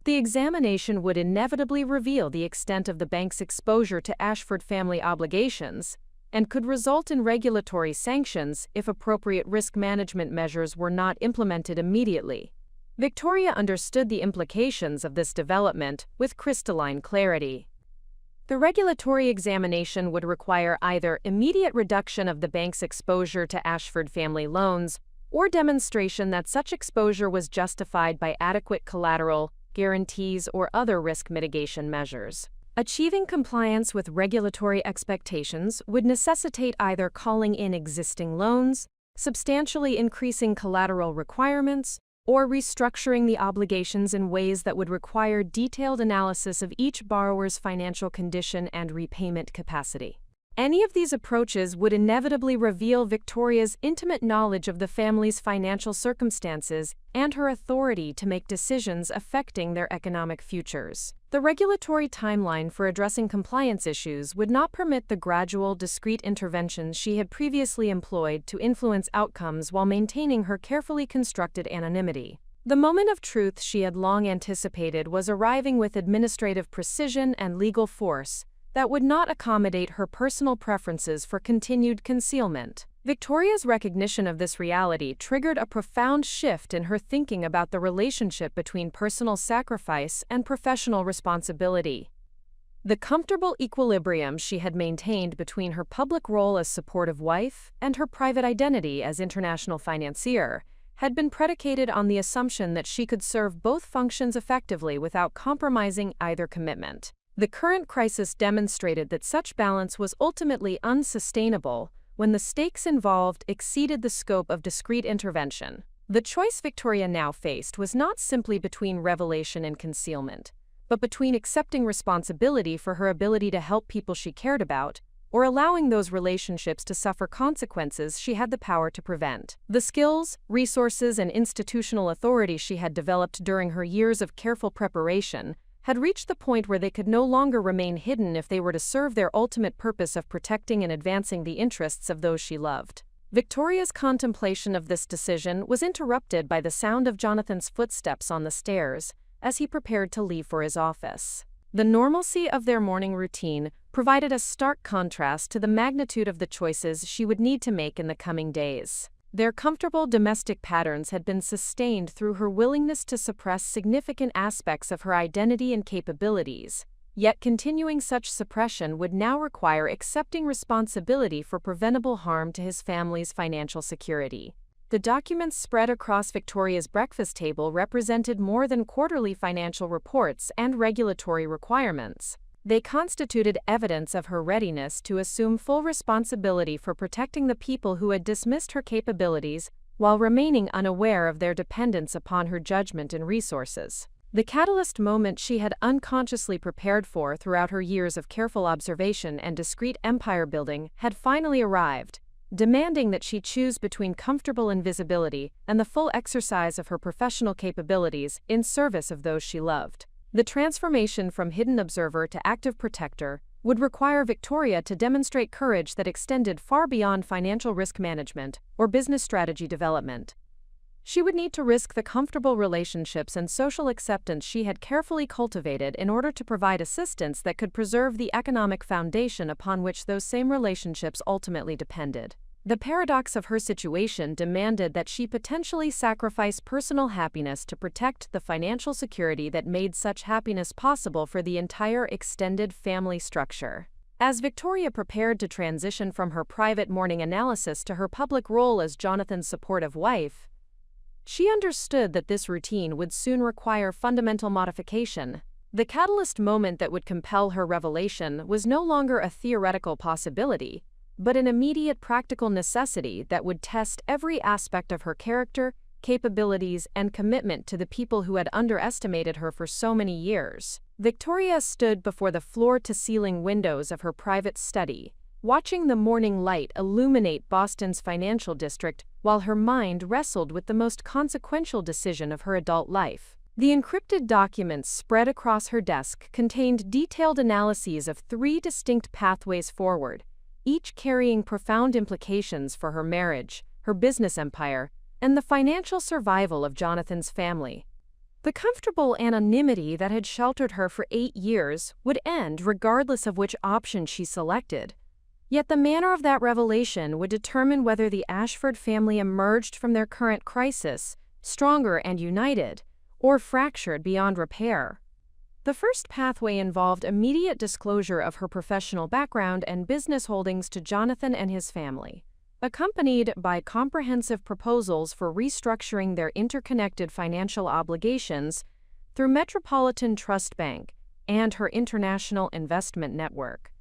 The examination would inevitably reveal the extent of the bank's exposure to Ashford family obligations and could result in regulatory sanctions if appropriate risk management measures were not implemented immediately. Victoria understood the implications of this development with crystalline clarity. The regulatory examination would require either immediate reduction of the bank's exposure to Ashford family loans or demonstration that such exposure was justified by adequate collateral, guarantees, or other risk mitigation measures. Achieving compliance with regulatory expectations would necessitate either calling in existing loans, substantially increasing collateral requirements, or restructuring the obligations in ways that would require detailed analysis of each borrower's financial condition and repayment capacity. Any of these approaches would inevitably reveal Victoria's intimate knowledge of the family's financial circumstances and her authority to make decisions affecting their economic futures. The regulatory timeline for addressing compliance issues would not permit the gradual, discreet interventions she had previously employed to influence outcomes while maintaining her carefully constructed anonymity. The moment of truth she had long anticipated was arriving with administrative precision and legal force that would not accommodate her personal preferences for continued concealment. Victoria's recognition of this reality triggered a profound shift in her thinking about the relationship between personal sacrifice and professional responsibility. The comfortable equilibrium she had maintained between her public role as supportive wife and her private identity as international financier had been predicated on the assumption that she could serve both functions effectively without compromising either commitment. The current crisis demonstrated that such balance was ultimately unsustainable when the stakes involved exceeded the scope of discreet intervention. The choice Victoria now faced was not simply between revelation and concealment, but between accepting responsibility for her ability to help people she cared about, or allowing those relationships to suffer consequences she had the power to prevent. The skills, resources, and institutional authority she had developed during her years of careful preparation had reached the point where they could no longer remain hidden if they were to serve their ultimate purpose of protecting and advancing the interests of those she loved. Victoria's contemplation of this decision was interrupted by the sound of Jonathan's footsteps on the stairs as he prepared to leave for his office. The normalcy of their morning routine provided a stark contrast to the magnitude of the choices she would need to make in the coming days. Their comfortable domestic patterns had been sustained through her willingness to suppress significant aspects of her identity and capabilities, yet continuing such suppression would now require accepting responsibility for preventable harm to his family's financial security. The documents spread across Victoria's breakfast table represented more than quarterly financial reports and regulatory requirements. They constituted evidence of her readiness to assume full responsibility for protecting the people who had dismissed her capabilities while remaining unaware of their dependence upon her judgment and resources. The catalyst moment she had unconsciously prepared for throughout her years of careful observation and discreet empire building had finally arrived, demanding that she choose between comfortable invisibility and the full exercise of her professional capabilities in service of those she loved. The transformation from hidden observer to active protector would require Victoria to demonstrate courage that extended far beyond financial risk management or business strategy development. She would need to risk the comfortable relationships and social acceptance she had carefully cultivated in order to provide assistance that could preserve the economic foundation upon which those same relationships ultimately depended. The paradox of her situation demanded that she potentially sacrifice personal happiness to protect the financial security that made such happiness possible for the entire extended family structure. As Victoria prepared to transition from her private mourning analysis to her public role as Jonathan's supportive wife, she understood that this routine would soon require fundamental modification. The catalyst moment that would compel her revelation was no longer a theoretical possibility, but an immediate practical necessity that would test every aspect of her character, capabilities, and commitment to the people who had underestimated her for so many years. Victoria stood before the floor-to-ceiling windows of her private study, watching the morning light illuminate Boston's financial district while her mind wrestled with the most consequential decision of her adult life. The encrypted documents spread across her desk contained detailed analyses of 3 distinct pathways forward, each carrying profound implications for her marriage, her business empire, and the financial survival of Jonathan's family. The comfortable anonymity that had sheltered her for 8 years would end regardless of which option she selected. Yet the manner of that revelation would determine whether the Ashford family emerged from their current crisis stronger and united, or fractured beyond repair. The first pathway involved immediate disclosure of her professional background and business holdings to Jonathan and his family, accompanied by comprehensive proposals for restructuring their interconnected financial obligations through Metropolitan Trust Bank and her international investment network.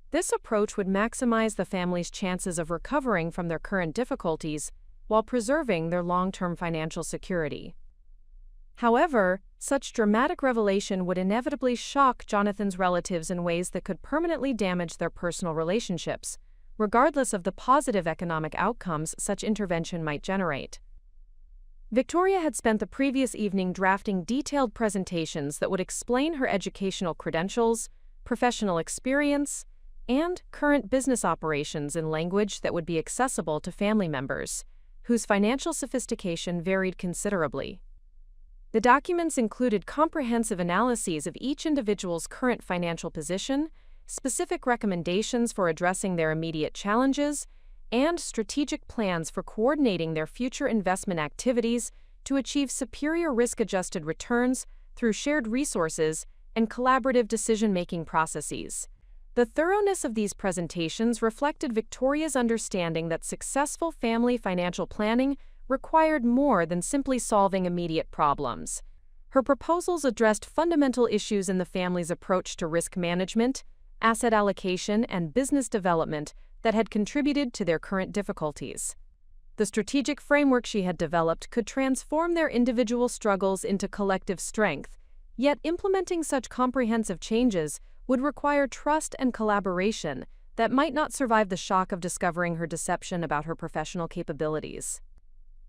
This approach would maximize the family's chances of recovering from their current difficulties while preserving their long-term financial security. However, such dramatic revelation would inevitably shock Jonathan's relatives in ways that could permanently damage their personal relationships, regardless of the positive economic outcomes such intervention might generate. Victoria had spent the previous evening drafting detailed presentations that would explain her educational credentials, professional experience, and current business operations in language that would be accessible to family members, whose financial sophistication varied considerably. The documents included comprehensive analyses of each individual's current financial position, specific recommendations for addressing their immediate challenges, and strategic plans for coordinating their future investment activities to achieve superior risk-adjusted returns through shared resources and collaborative decision-making processes. The thoroughness of these presentations reflected Victoria's understanding that successful family financial planning required more than simply solving immediate problems. Her proposals addressed fundamental issues in the family's approach to risk management, asset allocation, and business development that had contributed to their current difficulties. The strategic framework she had developed could transform their individual struggles into collective strength, yet implementing such comprehensive changes would require trust and collaboration that might not survive the shock of discovering her deception about her professional capabilities.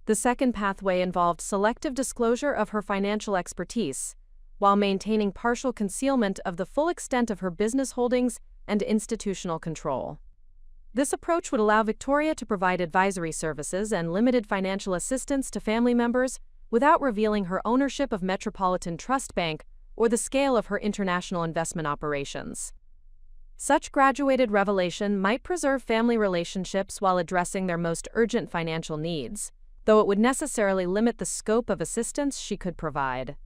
The second pathway involved selective disclosure of her financial expertise, while maintaining partial concealment of the full extent of her business holdings and institutional control. This approach would allow Victoria to provide advisory services and limited financial assistance to family members without revealing her ownership of Metropolitan Trust Bank or the scale of her international investment operations. Such graduated revelation might preserve family relationships while addressing their most urgent financial needs, though it would necessarily limit the scope of assistance she could provide.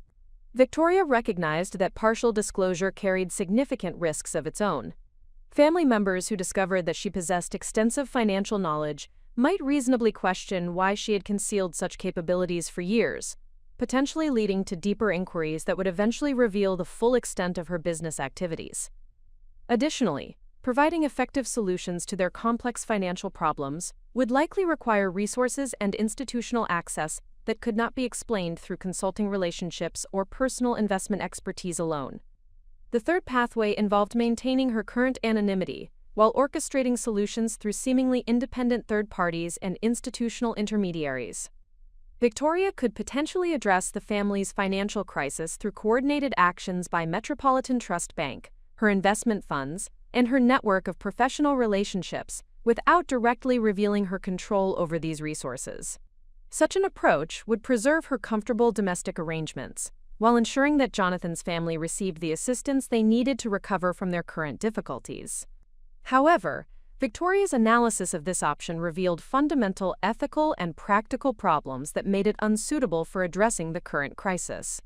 Victoria recognized that partial disclosure carried significant risks of its own. Family members who discovered that she possessed extensive financial knowledge might reasonably question why she had concealed such capabilities for years, potentially leading to deeper inquiries that would eventually reveal the full extent of her business activities. Additionally, providing effective solutions to their complex financial problems would likely require resources and institutional access that could not be explained through consulting relationships or personal investment expertise alone. The third pathway involved maintaining her current anonymity while orchestrating solutions through seemingly independent third parties and institutional intermediaries. Victoria could potentially address the family's financial crisis through coordinated actions by Metropolitan Trust Bank, her investment funds, and her network of professional relationships without directly revealing her control over these resources. Such an approach would preserve her comfortable domestic arrangements, while ensuring that Jonathan's family received the assistance they needed to recover from their current difficulties. However, Victoria's analysis of this option revealed fundamental ethical and practical problems that made it unsuitable for addressing the current crisis.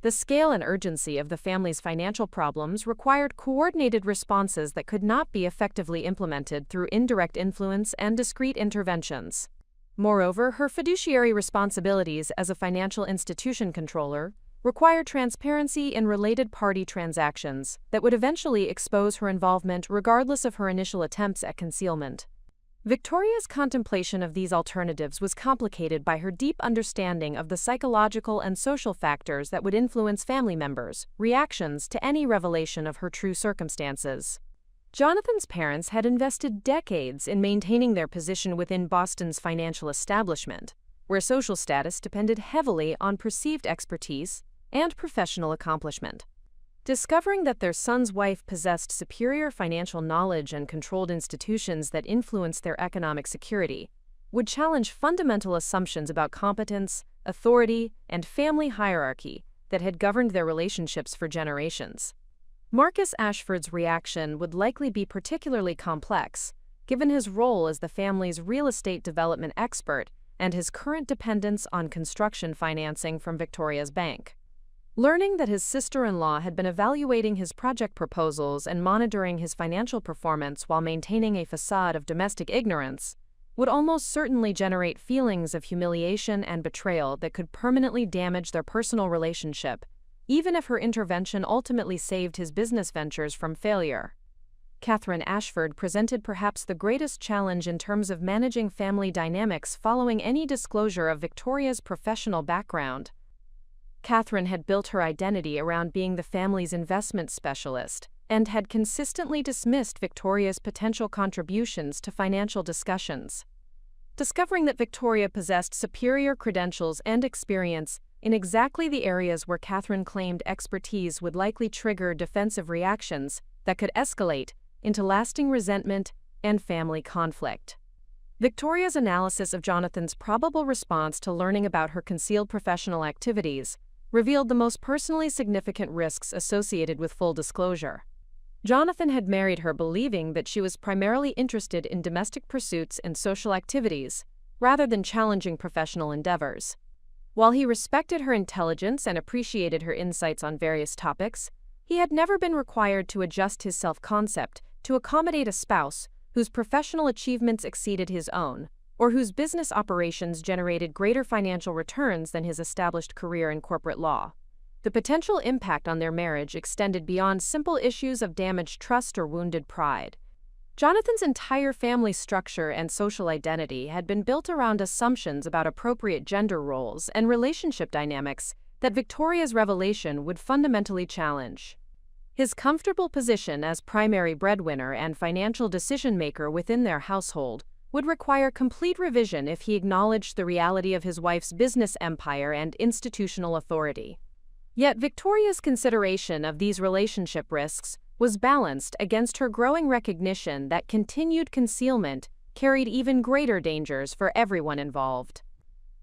The scale and urgency of the family's financial problems required coordinated responses that could not be effectively implemented through indirect influence and discreet interventions. Moreover, her fiduciary responsibilities as a financial institution controller required transparency in related party transactions that would eventually expose her involvement regardless of her initial attempts at concealment. Victoria's contemplation of these alternatives was complicated by her deep understanding of the psychological and social factors that would influence family members' reactions to any revelation of her true circumstances. Jonathan's parents had invested decades in maintaining their position within Boston's financial establishment, where social status depended heavily on perceived expertise and professional accomplishment. Discovering that their son's wife possessed superior financial knowledge and controlled institutions that influenced their economic security would challenge fundamental assumptions about competence, authority, and family hierarchy that had governed their relationships for generations. Marcus Ashford's reaction would likely be particularly complex, given his role as the family's real estate development expert and his current dependence on construction financing from Victoria's bank. Learning that his sister-in-law had been evaluating his project proposals and monitoring his financial performance while maintaining a facade of domestic ignorance would almost certainly generate feelings of humiliation and betrayal that could permanently damage their personal relationship, even if her intervention ultimately saved his business ventures from failure. Catherine Ashford presented perhaps the greatest challenge in terms of managing family dynamics following any disclosure of Victoria's professional background. Catherine had built her identity around being the family's investment specialist and had consistently dismissed Victoria's potential contributions to financial discussions. Discovering that Victoria possessed superior credentials and experience in exactly the areas where Catherine claimed expertise would likely trigger defensive reactions that could escalate into lasting resentment and family conflict. Victoria's analysis of Jonathan's probable response to learning about her concealed professional activities revealed the most personally significant risks associated with full disclosure. Jonathan had married her believing that she was primarily interested in domestic pursuits and social activities, rather than challenging professional endeavors. While he respected her intelligence and appreciated her insights on various topics, he had never been required to adjust his self-concept to accommodate a spouse whose professional achievements exceeded his own, or whose business operations generated greater financial returns than his established career in corporate law. The potential impact on their marriage extended beyond simple issues of damaged trust or wounded pride. Jonathan's entire family structure and social identity had been built around assumptions about appropriate gender roles and relationship dynamics that Victoria's revelation would fundamentally challenge. His comfortable position as primary breadwinner and financial decision-maker within their household would require complete revision if he acknowledged the reality of his wife's business empire and institutional authority. Yet Victoria's consideration of these relationship risks was balanced against her growing recognition that continued concealment carried even greater dangers for everyone involved.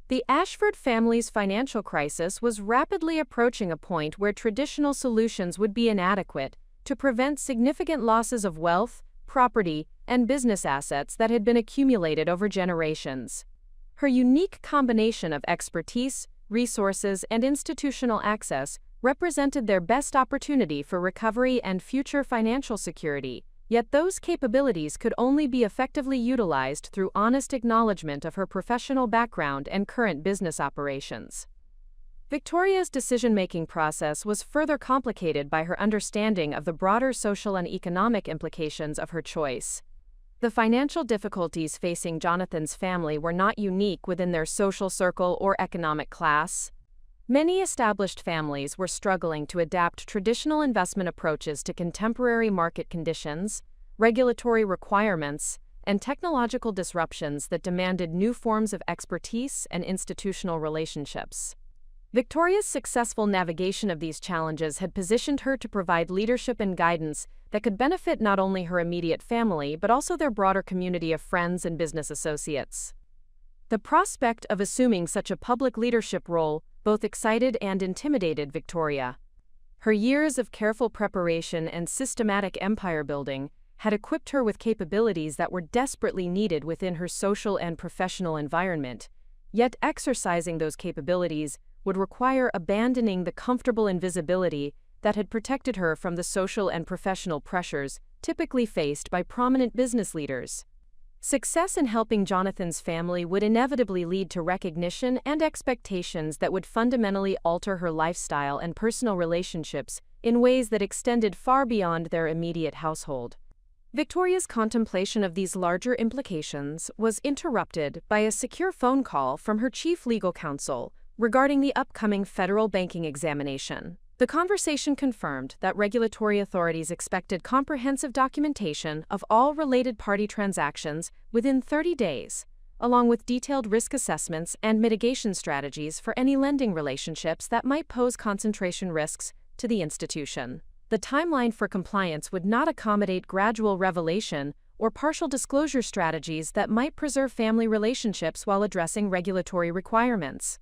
The Ashford family's financial crisis was rapidly approaching a point where traditional solutions would be inadequate to prevent significant losses of wealth, property, and business assets that had been accumulated over generations. Her unique combination of expertise, resources, and institutional access represented their best opportunity for recovery and future financial security, yet those capabilities could only be effectively utilized through honest acknowledgement of her professional background and current business operations. Victoria's decision-making process was further complicated by her understanding of the broader social and economic implications of her choice. The financial difficulties facing Jonathan's family were not unique within their social circle or economic class. Many established families were struggling to adapt traditional investment approaches to contemporary market conditions, regulatory requirements, and technological disruptions that demanded new forms of expertise and institutional relationships. Victoria's successful navigation of these challenges had positioned her to provide leadership and guidance that could benefit not only her immediate family but also their broader community of friends and business associates. The prospect of assuming such a public leadership role both excited and intimidated Victoria. Her years of careful preparation and systematic empire building had equipped her with capabilities that were desperately needed within her social and professional environment, yet exercising those capabilities would require abandoning the comfortable invisibility that had protected her from the social and professional pressures typically faced by prominent business leaders. Success in helping Jonathan's family would inevitably lead to recognition and expectations that would fundamentally alter her lifestyle and personal relationships in ways that extended far beyond their immediate household. Victoria's contemplation of these larger implications was interrupted by a secure phone call from her chief legal counsel regarding the upcoming federal banking examination. The conversation confirmed that regulatory authorities expected comprehensive documentation of all related party transactions within 30 days, along with detailed risk assessments and mitigation strategies for any lending relationships that might pose concentration risks to the institution. The timeline for compliance would not accommodate gradual revelation or partial disclosure strategies that might preserve family relationships while addressing regulatory requirements.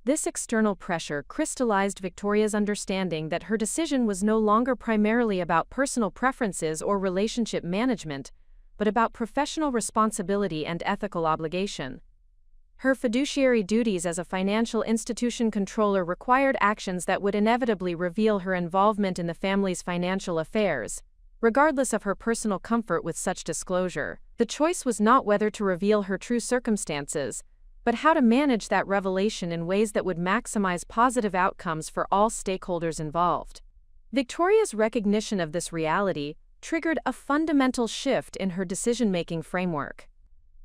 This external pressure crystallized Victoria's understanding that her decision was no longer primarily about personal preferences or relationship management, but about professional responsibility and ethical obligation. Her fiduciary duties as a financial institution controller required actions that would inevitably reveal her involvement in the family's financial affairs. Regardless of her personal comfort with such disclosure, the choice was not whether to reveal her true circumstances, but how to manage that revelation in ways that would maximize positive outcomes for all stakeholders involved. Victoria's recognition of this reality triggered a fundamental shift in her decision-making framework.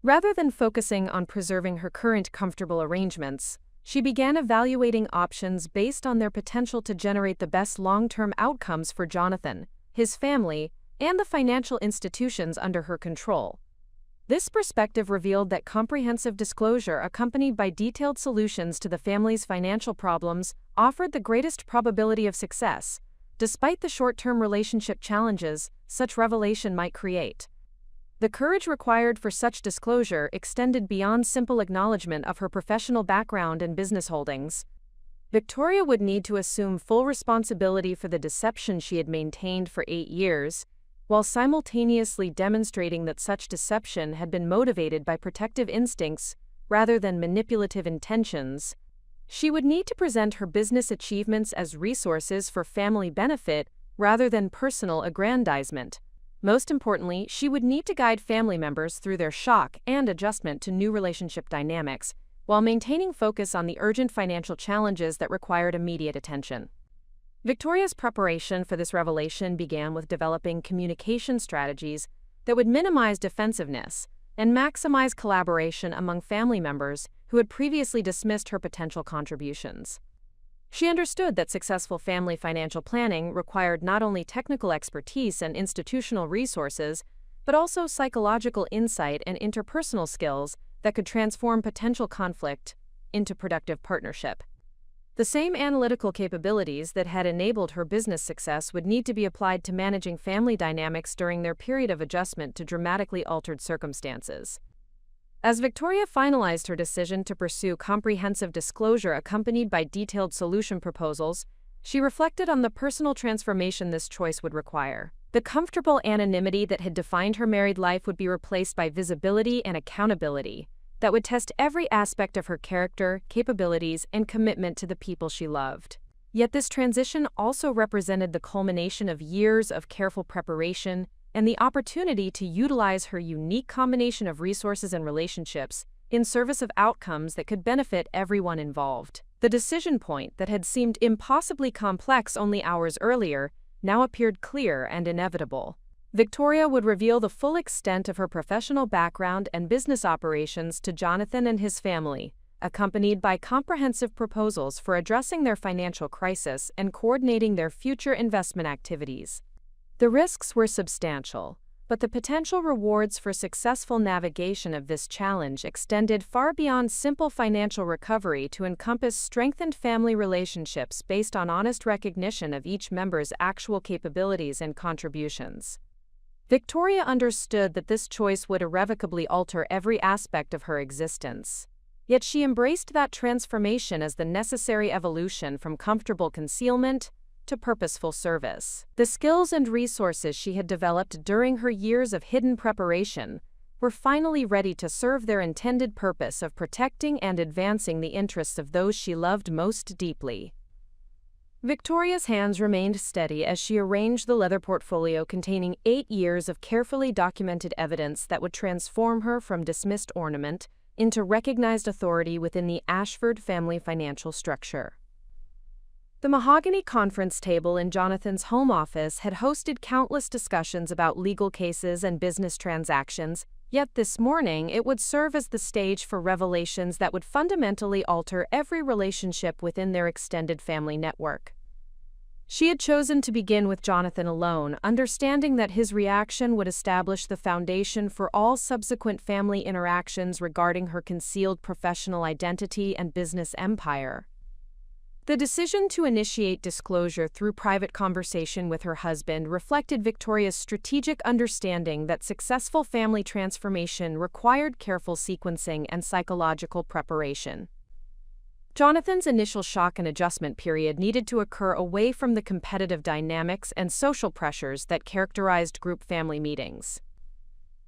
Rather than focusing on preserving her current comfortable arrangements, she began evaluating options based on their potential to generate the best long-term outcomes for Jonathan, his family, and the financial institutions under her control. This perspective revealed that comprehensive disclosure accompanied by detailed solutions to the family's financial problems offered the greatest probability of success, despite the short-term relationship challenges such revelation might create. The courage required for such disclosure extended beyond simple acknowledgement of her professional background and business holdings. Victoria would need to assume full responsibility for the deception she had maintained for 8 years, while simultaneously demonstrating that such deception had been motivated by protective instincts rather than manipulative intentions. She would need to present her business achievements as resources for family benefit rather than personal aggrandizement. Most importantly, she would need to guide family members through their shock and adjustment to new relationship dynamics, while maintaining focus on the urgent financial challenges that required immediate attention. Victoria's preparation for this revelation began with developing communication strategies that would minimize defensiveness and maximize collaboration among family members who had previously dismissed her potential contributions. She understood that successful family financial planning required not only technical expertise and institutional resources, but also psychological insight and interpersonal skills that could transform potential conflict into productive partnership. The same analytical capabilities that had enabled her business success would need to be applied to managing family dynamics during their period of adjustment to dramatically altered circumstances. As Victoria finalized her decision to pursue comprehensive disclosure accompanied by detailed solution proposals, she reflected on the personal transformation this choice would require. The comfortable anonymity that had defined her married life would be replaced by visibility and accountability that would test every aspect of her character, capabilities, and commitment to the people she loved. Yet this transition also represented the culmination of years of careful preparation and the opportunity to utilize her unique combination of resources and relationships in service of outcomes that could benefit everyone involved. The decision point that had seemed impossibly complex only hours earlier now appeared clear and inevitable. Victoria would reveal the full extent of her professional background and business operations to Jonathan and his family, accompanied by comprehensive proposals for addressing their financial crisis and coordinating their future investment activities. The risks were substantial, but the potential rewards for successful navigation of this challenge extended far beyond simple financial recovery to encompass strengthened family relationships based on honest recognition of each member's actual capabilities and contributions. Victoria understood that this choice would irrevocably alter every aspect of her existence. Yet she embraced that transformation as the necessary evolution from comfortable concealment to purposeful service. The skills and resources she had developed during her years of hidden preparation were finally ready to serve their intended purpose of protecting and advancing the interests of those she loved most deeply. Victoria's hands remained steady as she arranged the leather portfolio containing 8 years of carefully documented evidence that would transform her from dismissed ornament into recognized authority within the Ashford family financial structure. The mahogany conference table in Jonathan's home office had hosted countless discussions about legal cases and business transactions, yet this morning it would serve as the stage for revelations that would fundamentally alter every relationship within their extended family network. She had chosen to begin with Jonathan alone, understanding that his reaction would establish the foundation for all subsequent family interactions regarding her concealed professional identity and business empire. The decision to initiate disclosure through private conversation with her husband reflected Victoria's strategic understanding that successful family transformation required careful sequencing and psychological preparation. Jonathan's initial shock and adjustment period needed to occur away from the competitive dynamics and social pressures that characterized group family meetings.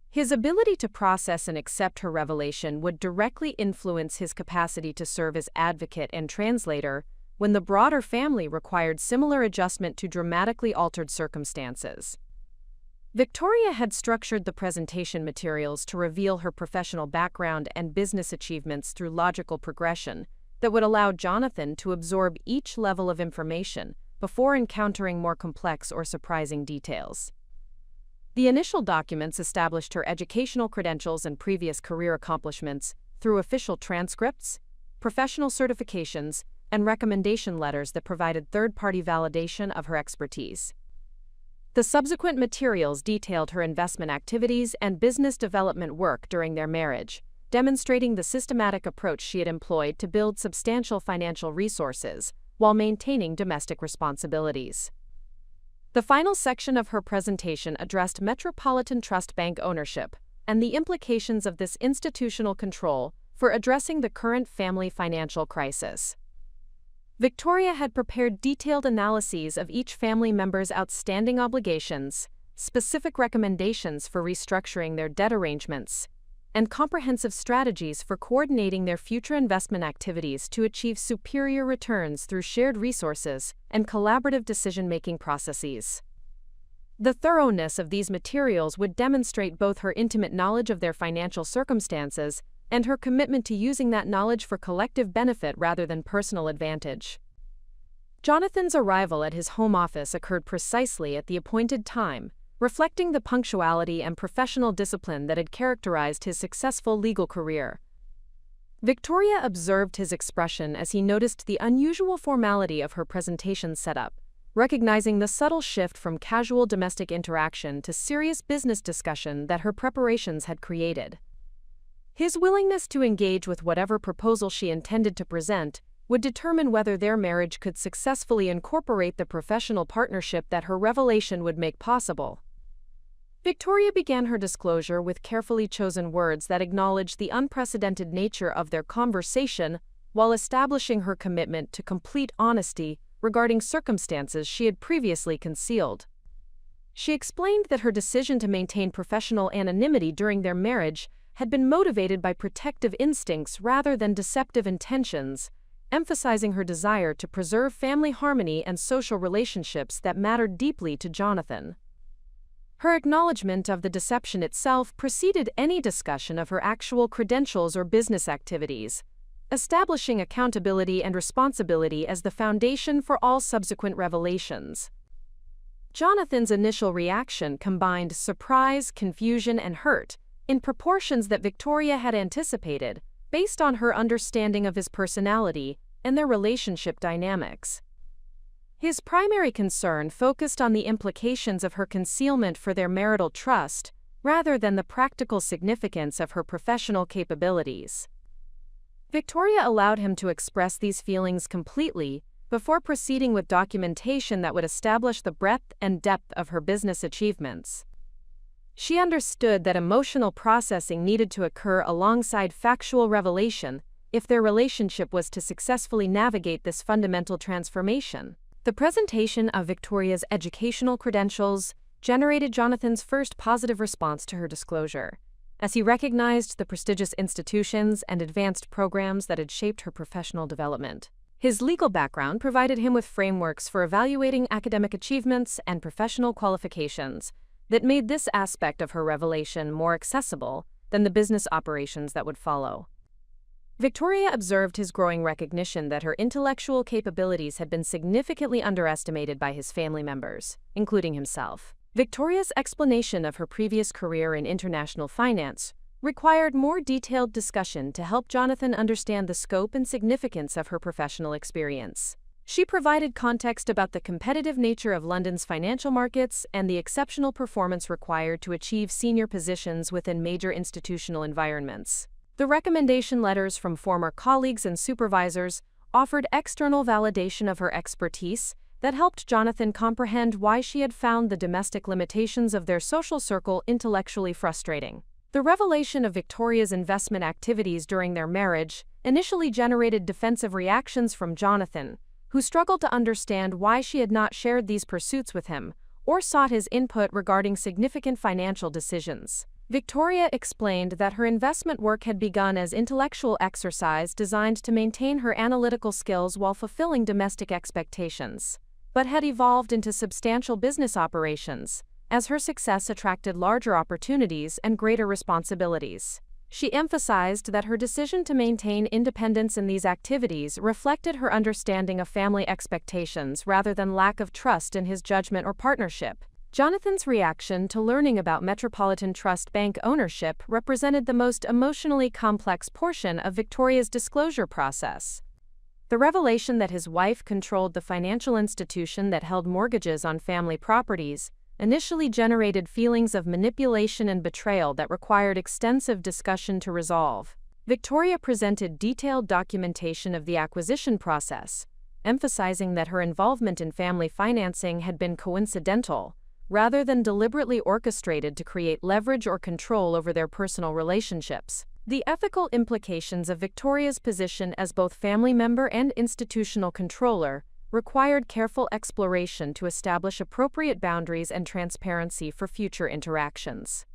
His ability to process and accept her revelation would directly influence his capacity to serve as advocate and translator when the broader family required similar adjustment to dramatically altered circumstances. Victoria had structured the presentation materials to reveal her professional background and business achievements through logical progression that would allow Jonathan to absorb each level of information before encountering more complex or surprising details. The initial documents established her educational credentials and previous career accomplishments through official transcripts, professional certifications, and recommendation letters that provided third-party validation of her expertise. The subsequent materials detailed her investment activities and business development work during their marriage, demonstrating the systematic approach she had employed to build substantial financial resources while maintaining domestic responsibilities. The final section of her presentation addressed Metropolitan Trust Bank ownership and the implications of this institutional control for addressing the current family financial crisis. Victoria had prepared detailed analyses of each family member's outstanding obligations, specific recommendations for restructuring their debt arrangements, and comprehensive strategies for coordinating their future investment activities to achieve superior returns through shared resources and collaborative decision-making processes. The thoroughness of these materials would demonstrate both her intimate knowledge of their financial circumstances and her commitment to using that knowledge for collective benefit rather than personal advantage. Jonathan's arrival at his home office occurred precisely at the appointed time, reflecting the punctuality and professional discipline that had characterized his successful legal career. Victoria observed his expression as he noticed the unusual formality of her presentation setup, recognizing the subtle shift from casual domestic interaction to serious business discussion that her preparations had created. His willingness to engage with whatever proposal she intended to present would determine whether their marriage could successfully incorporate the professional partnership that her revelation would make possible. Victoria began her disclosure with carefully chosen words that acknowledged the unprecedented nature of their conversation while establishing her commitment to complete honesty regarding circumstances she had previously concealed. She explained that her decision to maintain professional anonymity during their marriage had been motivated by protective instincts rather than deceptive intentions, emphasizing her desire to preserve family harmony and social relationships that mattered deeply to Jonathan. Her acknowledgement of the deception itself preceded any discussion of her actual credentials or business activities, establishing accountability and responsibility as the foundation for all subsequent revelations. Jonathan's initial reaction combined surprise, confusion, and hurt in proportions that Victoria had anticipated, based on her understanding of his personality and their relationship dynamics. His primary concern focused on the implications of her concealment for their marital trust, rather than the practical significance of her professional capabilities. Victoria allowed him to express these feelings completely before proceeding with documentation that would establish the breadth and depth of her business achievements. She understood that emotional processing needed to occur alongside factual revelation if their relationship was to successfully navigate this fundamental transformation. The presentation of Victoria's educational credentials generated Jonathan's first positive response to her disclosure, as he recognized the prestigious institutions and advanced programs that had shaped her professional development. His legal background provided him with frameworks for evaluating academic achievements and professional qualifications that made this aspect of her revelation more accessible than the business operations that would follow. Victoria observed his growing recognition that her intellectual capabilities had been significantly underestimated by his family members, including himself. Victoria's explanation of her previous career in international finance required more detailed discussion to help Jonathan understand the scope and significance of her professional experience. She provided context about the competitive nature of London's financial markets and the exceptional performance required to achieve senior positions within major institutional environments. The recommendation letters from former colleagues and supervisors offered external validation of her expertise that helped Jonathan comprehend why she had found the domestic limitations of their social circle intellectually frustrating. The revelation of Victoria's investment activities during their marriage initially generated defensive reactions from Jonathan, who struggled to understand why she had not shared these pursuits with him or sought his input regarding significant financial decisions. Victoria explained that her investment work had begun as intellectual exercise designed to maintain her analytical skills while fulfilling domestic expectations, but had evolved into substantial business operations as her success attracted larger opportunities and greater responsibilities. She emphasized that her decision to maintain independence in these activities reflected her understanding of family expectations rather than lack of trust in his judgment or partnership. Jonathan's reaction to learning about Metropolitan Trust Bank ownership represented the most emotionally complex portion of Victoria's disclosure process. The revelation that his wife controlled the financial institution that held mortgages on family properties initially generated feelings of manipulation and betrayal that required extensive discussion to resolve. Victoria presented detailed documentation of the acquisition process, emphasizing that her involvement in family financing had been coincidental, rather than deliberately orchestrated to create leverage or control over their personal relationships. The ethical implications of Victoria's position as both family member and institutional controller required careful exploration to establish appropriate boundaries and transparency for future interactions.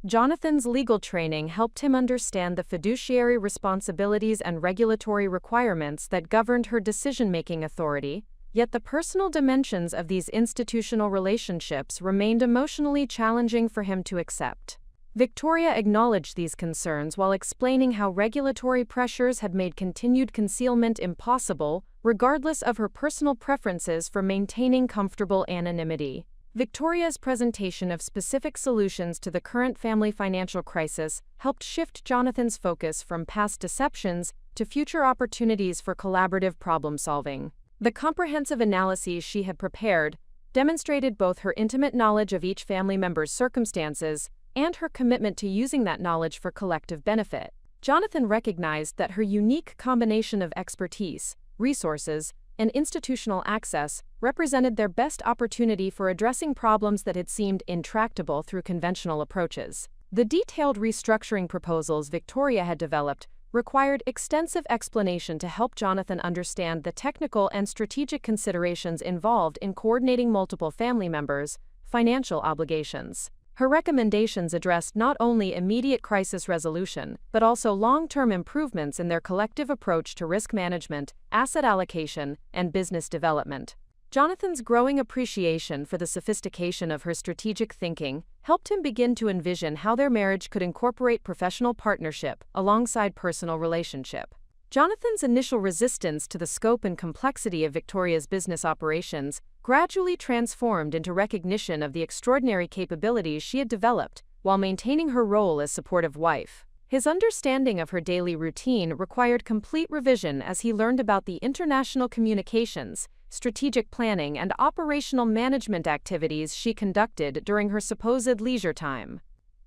Jonathan's legal training helped him understand the fiduciary responsibilities and regulatory requirements that governed her decision-making authority, yet the personal dimensions of these institutional relationships remained emotionally challenging for him to accept. Victoria acknowledged these concerns while explaining how regulatory pressures had made continued concealment impossible, regardless of her personal preferences for maintaining comfortable anonymity. Victoria's presentation of specific solutions to the current family financial crisis helped shift Jonathan's focus from past deceptions to future opportunities for collaborative problem-solving. The comprehensive analyses she had prepared demonstrated both her intimate knowledge of each family member's circumstances and her commitment to using that knowledge for collective benefit. Jonathan recognized that her unique combination of expertise, resources, and institutional access represented their best opportunity for addressing problems that had seemed intractable through conventional approaches. The detailed restructuring proposals Victoria had developed required extensive explanation to help Jonathan understand the technical and strategic considerations involved in coordinating multiple family members' financial obligations. Her recommendations addressed not only immediate crisis resolution, but also long-term improvements in their collective approach to risk management, asset allocation, and business development. Jonathan's growing appreciation for the sophistication of her strategic thinking helped him begin to envision how their marriage could incorporate professional partnership alongside personal relationship. Jonathan's initial resistance to the scope and complexity of Victoria's business operations gradually transformed into recognition of the extraordinary capabilities she had developed while maintaining her role as supportive wife. His understanding of her daily routine required complete revision as he learned about the international communications, strategic planning, and operational management activities she conducted during her supposed leisure time.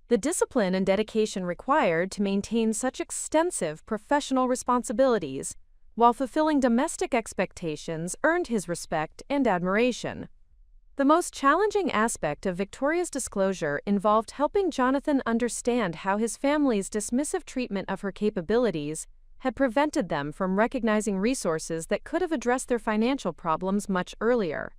The discipline and dedication required to maintain such extensive professional responsibilities while fulfilling domestic expectations earned his respect and admiration. The most challenging aspect of Victoria's disclosure involved helping Jonathan understand how his family's dismissive treatment of her capabilities had prevented them from recognizing resources that could have addressed their financial problems much earlier.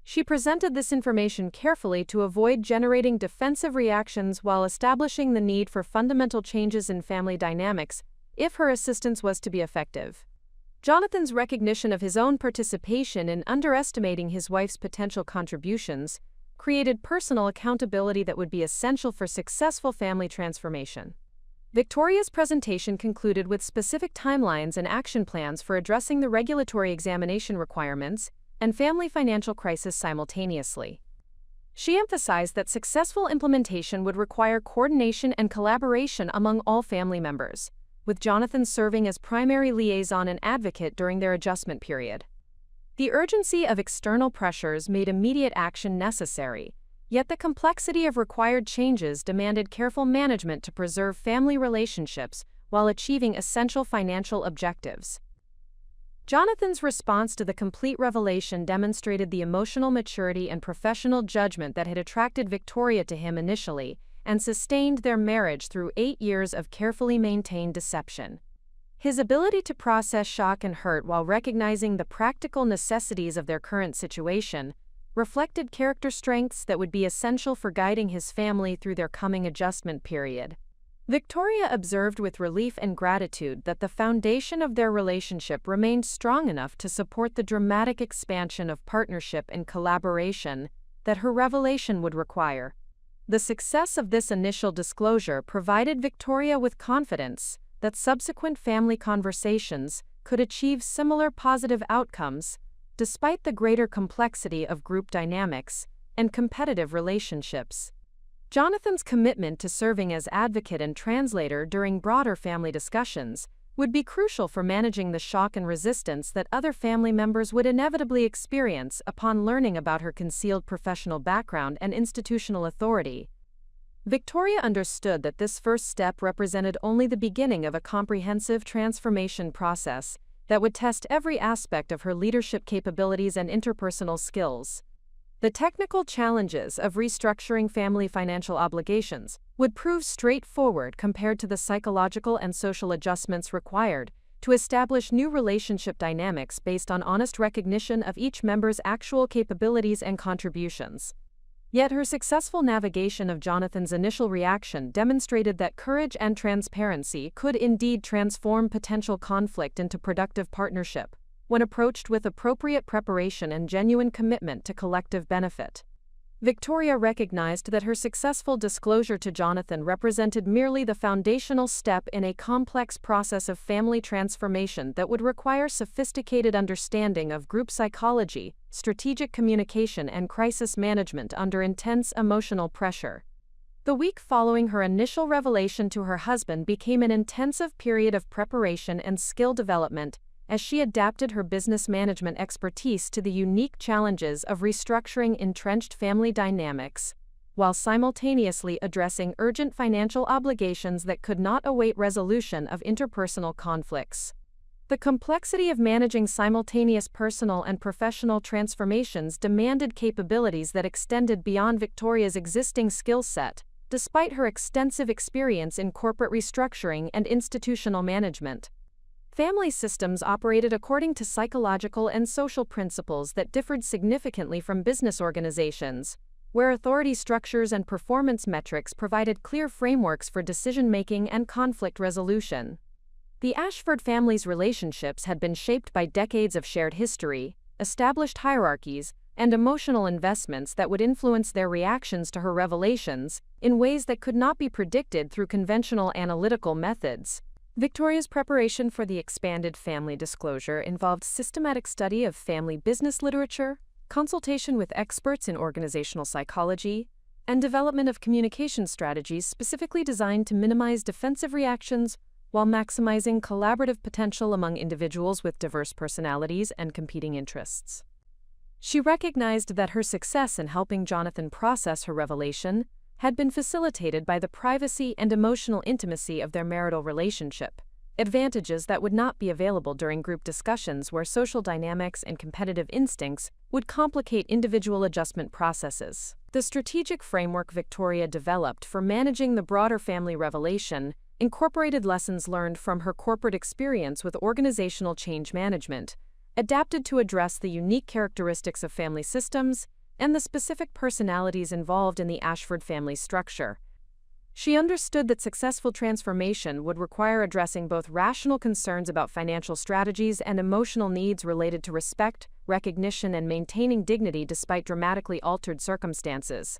She presented this information carefully to avoid generating defensive reactions while establishing the need for fundamental changes in family dynamics if her assistance was to be effective. Jonathan's recognition of his own participation in underestimating his wife's potential contributions created personal accountability that would be essential for successful family transformation. Victoria's presentation concluded with specific timelines and action plans for addressing the regulatory examination requirements and family financial crisis simultaneously. She emphasized that successful implementation would require coordination and collaboration among all family members, with Jonathan serving as primary liaison and advocate during their adjustment period. The urgency of external pressures made immediate action necessary, yet the complexity of required changes demanded careful management to preserve family relationships while achieving essential financial objectives. Jonathan's response to the complete revelation demonstrated the emotional maturity and professional judgment that had attracted Victoria to him initially and sustained their marriage through 8 years of carefully maintained deception. His ability to process shock and hurt while recognizing the practical necessities of their current situation reflected character strengths that would be essential for guiding his family through their coming adjustment period. Victoria observed with relief and gratitude that the foundation of their relationship remained strong enough to support the dramatic expansion of partnership and collaboration that her revelation would require. The success of this initial disclosure provided Victoria with confidence that subsequent family conversations could achieve similar positive outcomes, despite the greater complexity of group dynamics and competitive relationships. Jonathan's commitment to serving as advocate and translator during broader family discussions would be crucial for managing the shock and resistance that other family members would inevitably experience upon learning about her concealed professional background and institutional authority. Victoria understood that this first step represented only the beginning of a comprehensive transformation process that would test every aspect of her leadership capabilities and interpersonal skills. The technical challenges of restructuring family financial obligations would prove straightforward compared to the psychological and social adjustments required to establish new relationship dynamics based on honest recognition of each member's actual capabilities and contributions. Yet her successful navigation of Jonathan's initial reaction demonstrated that courage and transparency could indeed transform potential conflict into productive partnership, when approached with appropriate preparation and genuine commitment to collective benefit. Victoria recognized that her successful disclosure to Jonathan represented merely the foundational step in a complex process of family transformation that would require sophisticated understanding of group psychology, strategic communication, and crisis management under intense emotional pressure. The week following her initial revelation to her husband became an intensive period of preparation and skill development as she adapted her business management expertise to the unique challenges of restructuring entrenched family dynamics, while simultaneously addressing urgent financial obligations that could not await resolution of interpersonal conflicts. The complexity of managing simultaneous personal and professional transformations demanded capabilities that extended beyond Victoria's existing skill set, despite her extensive experience in corporate restructuring and institutional management. Family systems operated according to psychological and social principles that differed significantly from business organizations, where authority structures and performance metrics provided clear frameworks for decision-making and conflict resolution. The Ashford family's relationships had been shaped by decades of shared history, established hierarchies, and emotional investments that would influence their reactions to her revelations in ways that could not be predicted through conventional analytical methods. Victoria's preparation for the expanded family disclosure involved systematic study of family business literature, consultation with experts in organizational psychology, and development of communication strategies specifically designed to minimize defensive reactions while maximizing collaborative potential among individuals with diverse personalities and competing interests. She recognized that her success in helping Jonathan process her revelation had been facilitated by the privacy and emotional intimacy of their marital relationship, advantages that would not be available during group discussions where social dynamics and competitive instincts would complicate individual adjustment processes. The strategic framework Victoria developed for managing the broader family revelation incorporated lessons learned from her corporate experience with organizational change management, adapted to address the unique characteristics of family systems and the specific personalities involved in the Ashford family structure. She understood that successful transformation would require addressing both rational concerns about financial strategies and emotional needs related to respect, recognition, and maintaining dignity despite dramatically altered circumstances.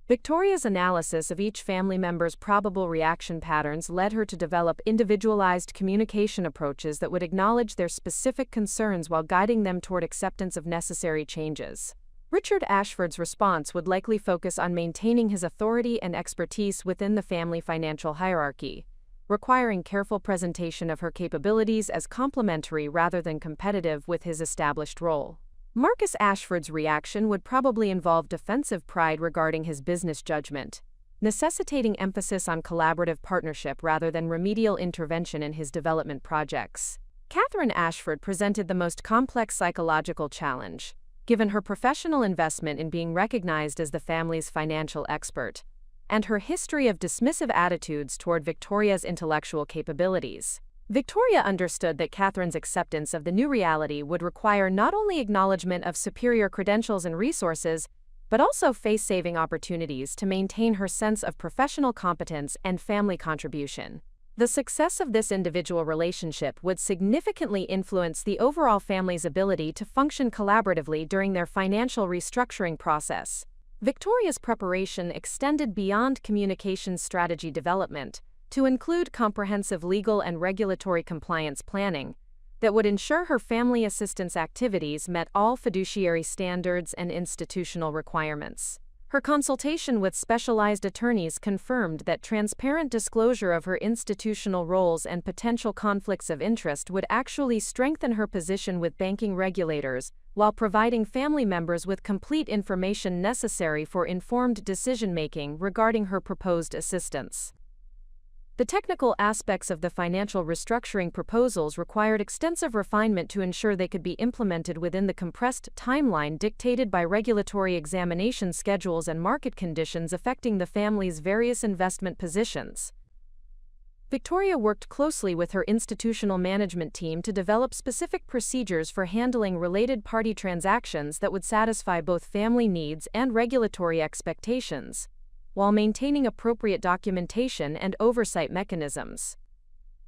Victoria's analysis of each family member's probable reaction patterns led her to develop individualized communication approaches that would acknowledge their specific concerns while guiding them toward acceptance of necessary changes. Richard Ashford's response would likely focus on maintaining his authority and expertise within the family financial hierarchy, requiring careful presentation of her capabilities as complementary rather than competitive with his established role. Marcus Ashford's reaction would probably involve defensive pride regarding his business judgment, necessitating emphasis on collaborative partnership rather than remedial intervention in his development projects. Catherine Ashford presented the most complex psychological challenge, given her professional investment in being recognized as the family's financial expert, and her history of dismissive attitudes toward Victoria's intellectual capabilities. Victoria understood that Catherine's acceptance of the new reality would require not only acknowledgement of superior credentials and resources, but also face-saving opportunities to maintain her sense of professional competence and family contribution. The success of this individual relationship would significantly influence the overall family's ability to function collaboratively during their financial restructuring process. Victoria's preparation extended beyond communication strategy development to include comprehensive legal and regulatory compliance planning that would ensure her family assistance activities met all fiduciary standards and institutional requirements. Her consultation with specialized attorneys confirmed that transparent disclosure of her institutional roles and potential conflicts of interest would actually strengthen her position with banking regulators, while providing family members with complete information necessary for informed decision-making regarding her proposed assistance. The technical aspects of the financial restructuring proposals required extensive refinement to ensure they could be implemented within the compressed timeline dictated by regulatory examination schedules and market conditions affecting the family's various investment positions. Victoria worked closely with her institutional management team to develop specific procedures for handling related party transactions that would satisfy both family needs and regulatory expectations, while maintaining appropriate documentation and oversight mechanisms.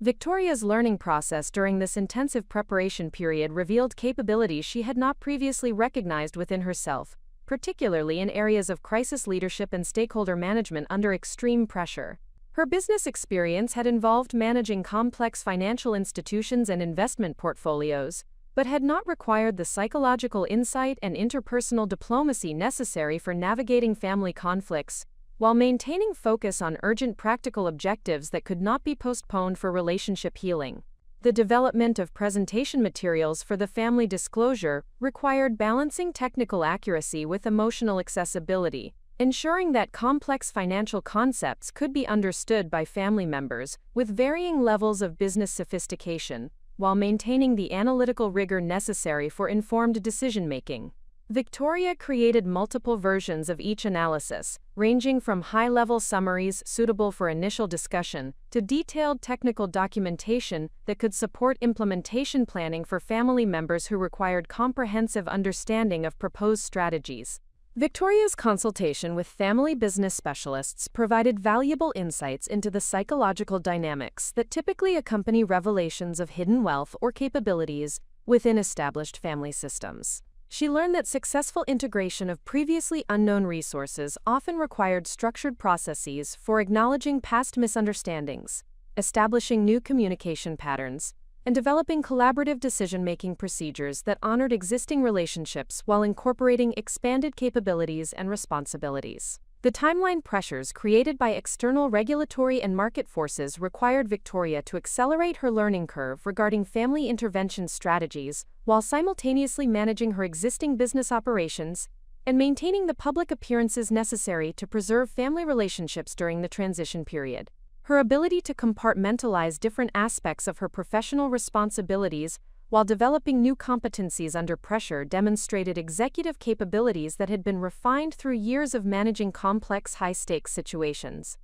Victoria's learning process during this intensive preparation period revealed capabilities she had not previously recognized within herself, particularly in areas of crisis leadership and stakeholder management under extreme pressure. Her business experience had involved managing complex financial institutions and investment portfolios, but had not required the psychological insight and interpersonal diplomacy necessary for navigating family conflicts, while maintaining focus on urgent practical objectives that could not be postponed for relationship healing. The development of presentation materials for the family disclosure required balancing technical accuracy with emotional accessibility, ensuring that complex financial concepts could be understood by family members with varying levels of business sophistication, while maintaining the analytical rigor necessary for informed decision-making. Victoria created multiple versions of each analysis, ranging from high-level summaries suitable for initial discussion to detailed technical documentation that could support implementation planning for family members who required comprehensive understanding of proposed strategies. Victoria's consultation with family business specialists provided valuable insights into the psychological dynamics that typically accompany revelations of hidden wealth or capabilities within established family systems. She learned that successful integration of previously unknown resources often required structured processes for acknowledging past misunderstandings, establishing new communication patterns, and developing collaborative decision-making procedures that honored existing relationships while incorporating expanded capabilities and responsibilities. The timeline pressures created by external regulatory and market forces required Victoria to accelerate her learning curve regarding family intervention strategies while simultaneously managing her existing business operations and maintaining the public appearances necessary to preserve family relationships during the transition period. Her ability to compartmentalize different aspects of her professional responsibilities while developing new competencies under pressure demonstrated executive capabilities that had been refined through years of managing complex high-stakes situations.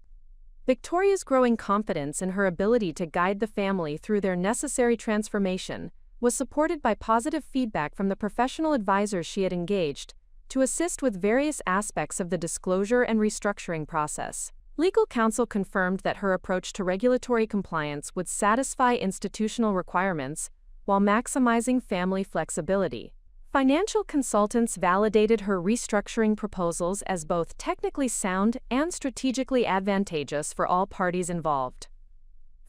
Victoria's growing confidence in her ability to guide the family through their necessary transformation was supported by positive feedback from the professional advisors she had engaged to assist with various aspects of the disclosure and restructuring process. Legal counsel confirmed that her approach to regulatory compliance would satisfy institutional requirements while maximizing family flexibility. Financial consultants validated her restructuring proposals as both technically sound and strategically advantageous for all parties involved.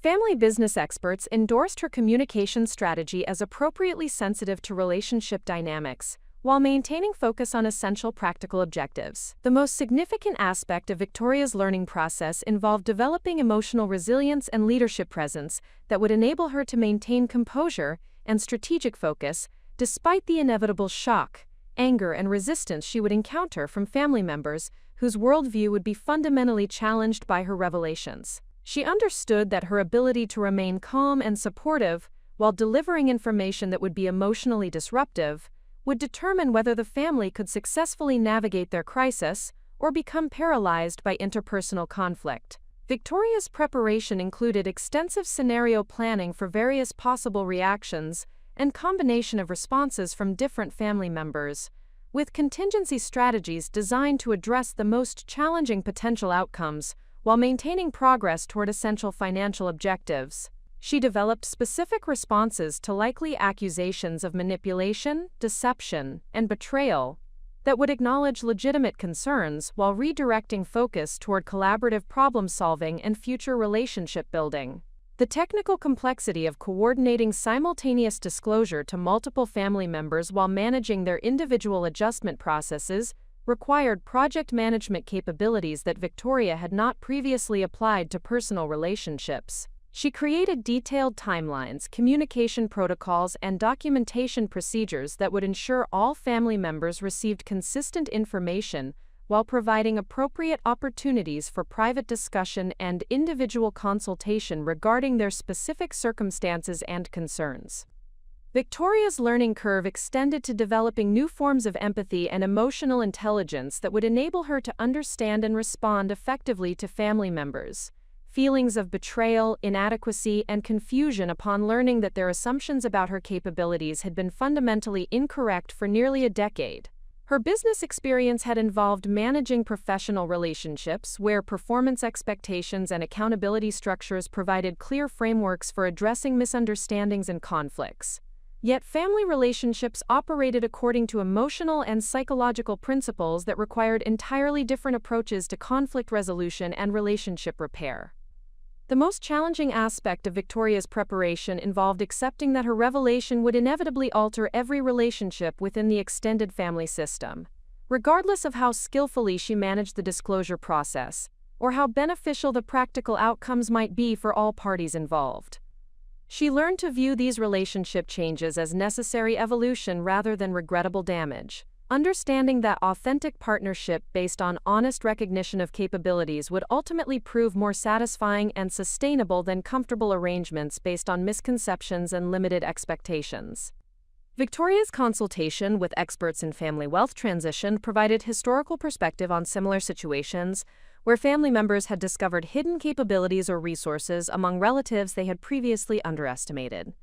Family business experts endorsed her communication strategy as appropriately sensitive to relationship dynamics, while maintaining focus on essential practical objectives. The most significant aspect of Victoria's learning process involved developing emotional resilience and leadership presence that would enable her to maintain composure and strategic focus despite the inevitable shock, anger, and resistance she would encounter from family members whose worldview would be fundamentally challenged by her revelations. She understood that her ability to remain calm and supportive while delivering information that would be emotionally disruptive would determine whether the family could successfully navigate their crisis or become paralyzed by interpersonal conflict. Victoria's preparation included extensive scenario planning for various possible reactions and combination of responses from different family members, with contingency strategies designed to address the most challenging potential outcomes while maintaining progress toward essential financial objectives. She developed specific responses to likely accusations of manipulation, deception, and betrayal that would acknowledge legitimate concerns while redirecting focus toward collaborative problem-solving and future relationship building. The technical complexity of coordinating simultaneous disclosure to multiple family members while managing their individual adjustment processes required project management capabilities that Victoria had not previously applied to personal relationships. She created detailed timelines, communication protocols, and documentation procedures that would ensure all family members received consistent information while providing appropriate opportunities for private discussion and individual consultation regarding their specific circumstances and concerns. Victoria's learning curve extended to developing new forms of empathy and emotional intelligence that would enable her to understand and respond effectively to family members' feelings of betrayal, inadequacy, and confusion upon learning that their assumptions about her capabilities had been fundamentally incorrect for nearly a decade. Her business experience had involved managing professional relationships where performance expectations and accountability structures provided clear frameworks for addressing misunderstandings and conflicts. Yet family relationships operated according to emotional and psychological principles that required entirely different approaches to conflict resolution and relationship repair. The most challenging aspect of Victoria's preparation involved accepting that her revelation would inevitably alter every relationship within the extended family system, regardless of how skillfully she managed the disclosure process, or how beneficial the practical outcomes might be for all parties involved. She learned to view these relationship changes as necessary evolution rather than regrettable damage, understanding that authentic partnership based on honest recognition of capabilities would ultimately prove more satisfying and sustainable than comfortable arrangements based on misconceptions and limited expectations. Victoria's consultation with experts in family wealth transition provided historical perspective on similar situations where family members had discovered hidden capabilities or resources among relatives they had previously underestimated.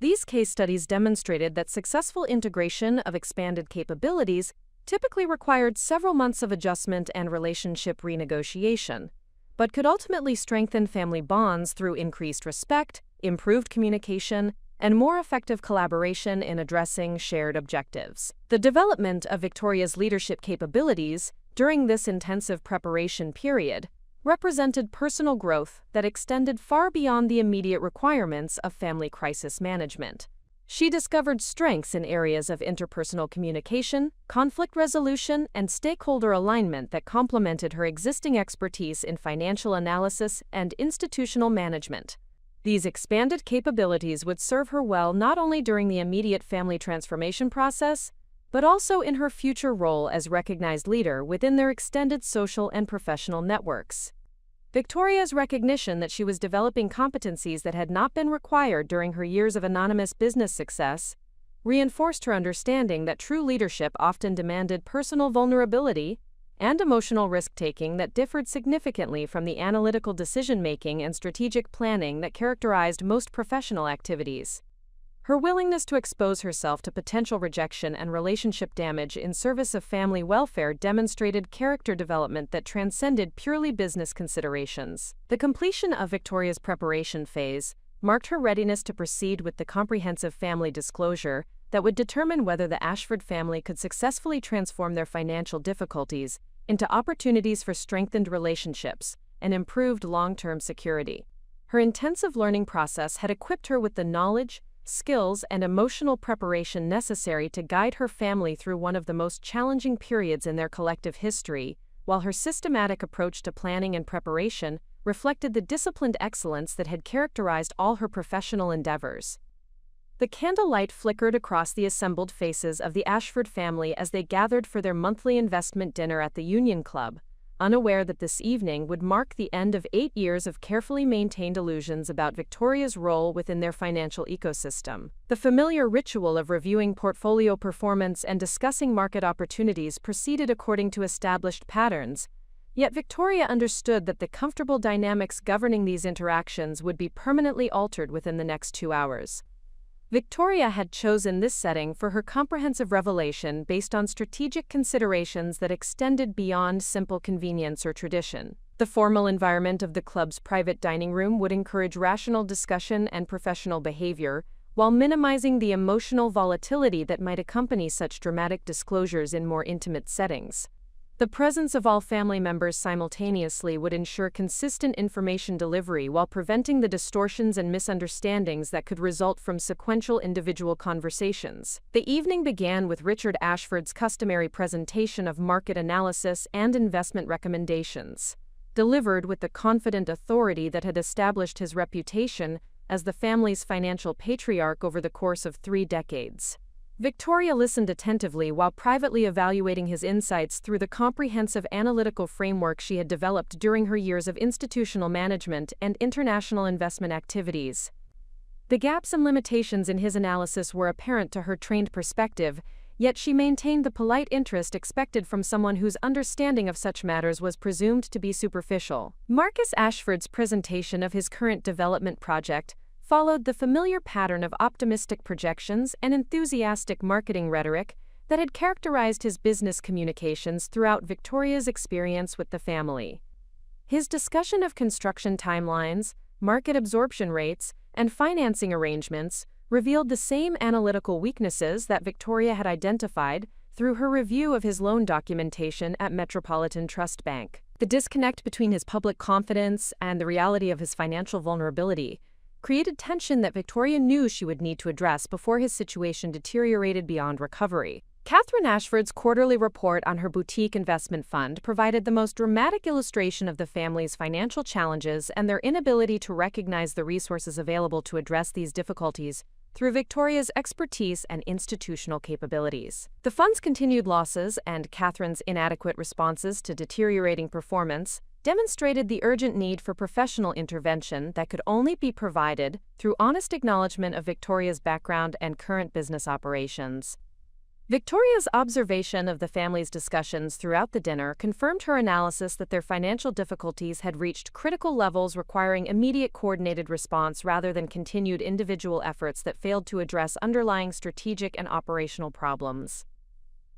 These case studies demonstrated that successful integration of expanded capabilities typically required several months of adjustment and relationship renegotiation, but could ultimately strengthen family bonds through increased respect, improved communication, and more effective collaboration in addressing shared objectives. The development of Victoria's leadership capabilities during this intensive preparation period represented personal growth that extended far beyond the immediate requirements of family crisis management. She discovered strengths in areas of interpersonal communication, conflict resolution, and stakeholder alignment that complemented her existing expertise in financial analysis and institutional management. These expanded capabilities would serve her well not only during the immediate family transformation process, but also in her future role as recognized leader within their extended social and professional networks. Victoria's recognition that she was developing competencies that had not been required during her years of anonymous business success reinforced her understanding that true leadership often demanded personal vulnerability, and emotional risk-taking that differed significantly from the analytical decision-making and strategic planning that characterized most professional activities. Her willingness to expose herself to potential rejection and relationship damage in service of family welfare demonstrated character development that transcended purely business considerations. The completion of Victoria's preparation phase marked her readiness to proceed with the comprehensive family disclosure that would determine whether the Ashford family could successfully transform their financial difficulties into opportunities for strengthened relationships and improved long-term security. Her intensive learning process had equipped her with the knowledge, skills, and emotional preparation necessary to guide her family through one of the most challenging periods in their collective history, while her systematic approach to planning and preparation reflected the disciplined excellence that had characterized all her professional endeavors. The candlelight flickered across the assembled faces of the Ashford family as they gathered for their monthly investment dinner at the Union Club, unaware that this evening would mark the end of 8 years of carefully maintained illusions about Victoria's role within their financial ecosystem. The familiar ritual of reviewing portfolio performance and discussing market opportunities proceeded according to established patterns, yet Victoria understood that the comfortable dynamics governing these interactions would be permanently altered within the next 2 hours. Victoria had chosen this setting for her comprehensive revelation based on strategic considerations that extended beyond simple convenience or tradition. The formal environment of the club's private dining room would encourage rational discussion and professional behavior, while minimizing the emotional volatility that might accompany such dramatic disclosures in more intimate settings. The presence of all family members simultaneously would ensure consistent information delivery while preventing the distortions and misunderstandings that could result from sequential individual conversations. The evening began with Richard Ashford's customary presentation of market analysis and investment recommendations, delivered with the confident authority that had established his reputation as the family's financial patriarch over the course of 3 decades. Victoria listened attentively while privately evaluating his insights through the comprehensive analytical framework she had developed during her years of institutional management and international investment activities. The gaps and limitations in his analysis were apparent to her trained perspective, yet she maintained the polite interest expected from someone whose understanding of such matters was presumed to be superficial. Marcus Ashford's presentation of his current development project followed the familiar pattern of optimistic projections and enthusiastic marketing rhetoric that had characterized his business communications throughout Victoria's experience with the family. His discussion of construction timelines, market absorption rates, and financing arrangements revealed the same analytical weaknesses that Victoria had identified through her review of his loan documentation at Metropolitan Trust Bank. The disconnect between his public confidence and the reality of his financial vulnerability created tension that Victoria knew she would need to address before his situation deteriorated beyond recovery. Catherine Ashford's quarterly report on her boutique investment fund provided the most dramatic illustration of the family's financial challenges and their inability to recognize the resources available to address these difficulties through Victoria's expertise and institutional capabilities. The fund's continued losses and Catherine's inadequate responses to deteriorating performance demonstrated the urgent need for professional intervention that could only be provided through honest acknowledgement of Victoria's background and current business operations. Victoria's observation of the family's discussions throughout the dinner confirmed her analysis that their financial difficulties had reached critical levels requiring immediate coordinated response rather than continued individual efforts that failed to address underlying strategic and operational problems.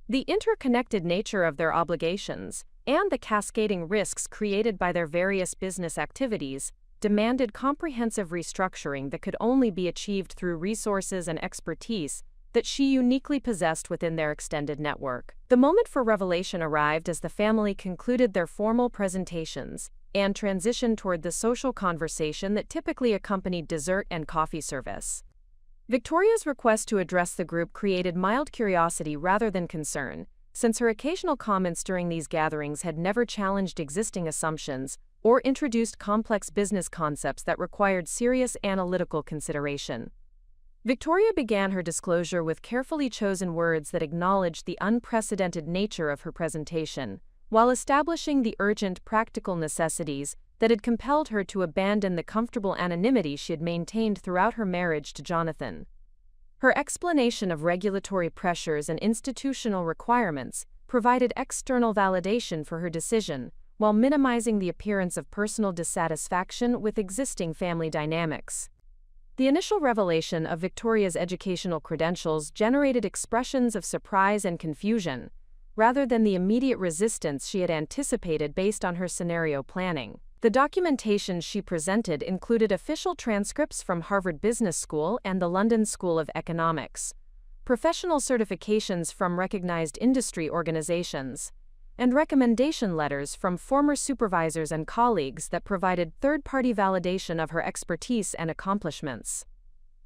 The interconnected nature of their obligations and the cascading risks created by their various business activities demanded comprehensive restructuring that could only be achieved through resources and expertise that she uniquely possessed within their extended network. The moment for revelation arrived as the family concluded their formal presentations and transitioned toward the social conversation that typically accompanied dessert and coffee service. Victoria's request to address the group created mild curiosity rather than concern, since her occasional comments during these gatherings had never challenged existing assumptions or introduced complex business concepts that required serious analytical consideration. Victoria began her disclosure with carefully chosen words that acknowledged the unprecedented nature of her presentation, while establishing the urgent practical necessities that had compelled her to abandon the comfortable anonymity she had maintained throughout her marriage to Jonathan. Her explanation of regulatory pressures and institutional requirements provided external validation for her decision, while minimizing the appearance of personal dissatisfaction with existing family dynamics. The initial revelation of Victoria's educational credentials generated expressions of surprise and confusion, rather than the immediate resistance she had anticipated based on her scenario planning. The documentation she presented included official transcripts from Harvard Business School and the London School of Economics, professional certifications from recognized industry organizations, and recommendation letters from former supervisors and colleagues that provided third-party validation of her expertise and accomplishments.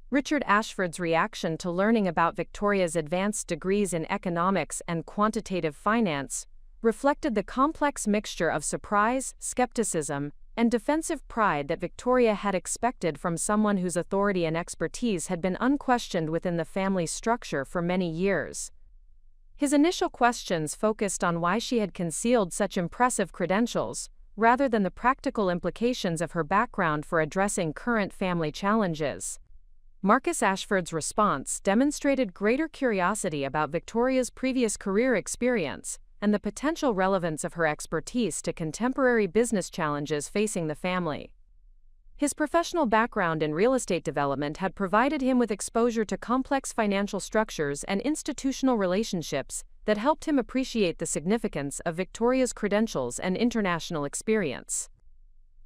Richard Ashford's reaction to learning about Victoria's advanced degrees in economics and quantitative finance reflected the complex mixture of surprise, skepticism, and defensive pride that Victoria had expected from someone whose authority and expertise had been unquestioned within the family structure for many years. His initial questions focused on why she had concealed such impressive credentials, rather than the practical implications of her background for addressing current family challenges. Marcus Ashford's response demonstrated greater curiosity about Victoria's previous career experience and the potential relevance of her expertise to contemporary business challenges facing the family. His professional background in real estate development had provided him with exposure to complex financial structures and institutional relationships that helped him appreciate the significance of Victoria's credentials and international experience.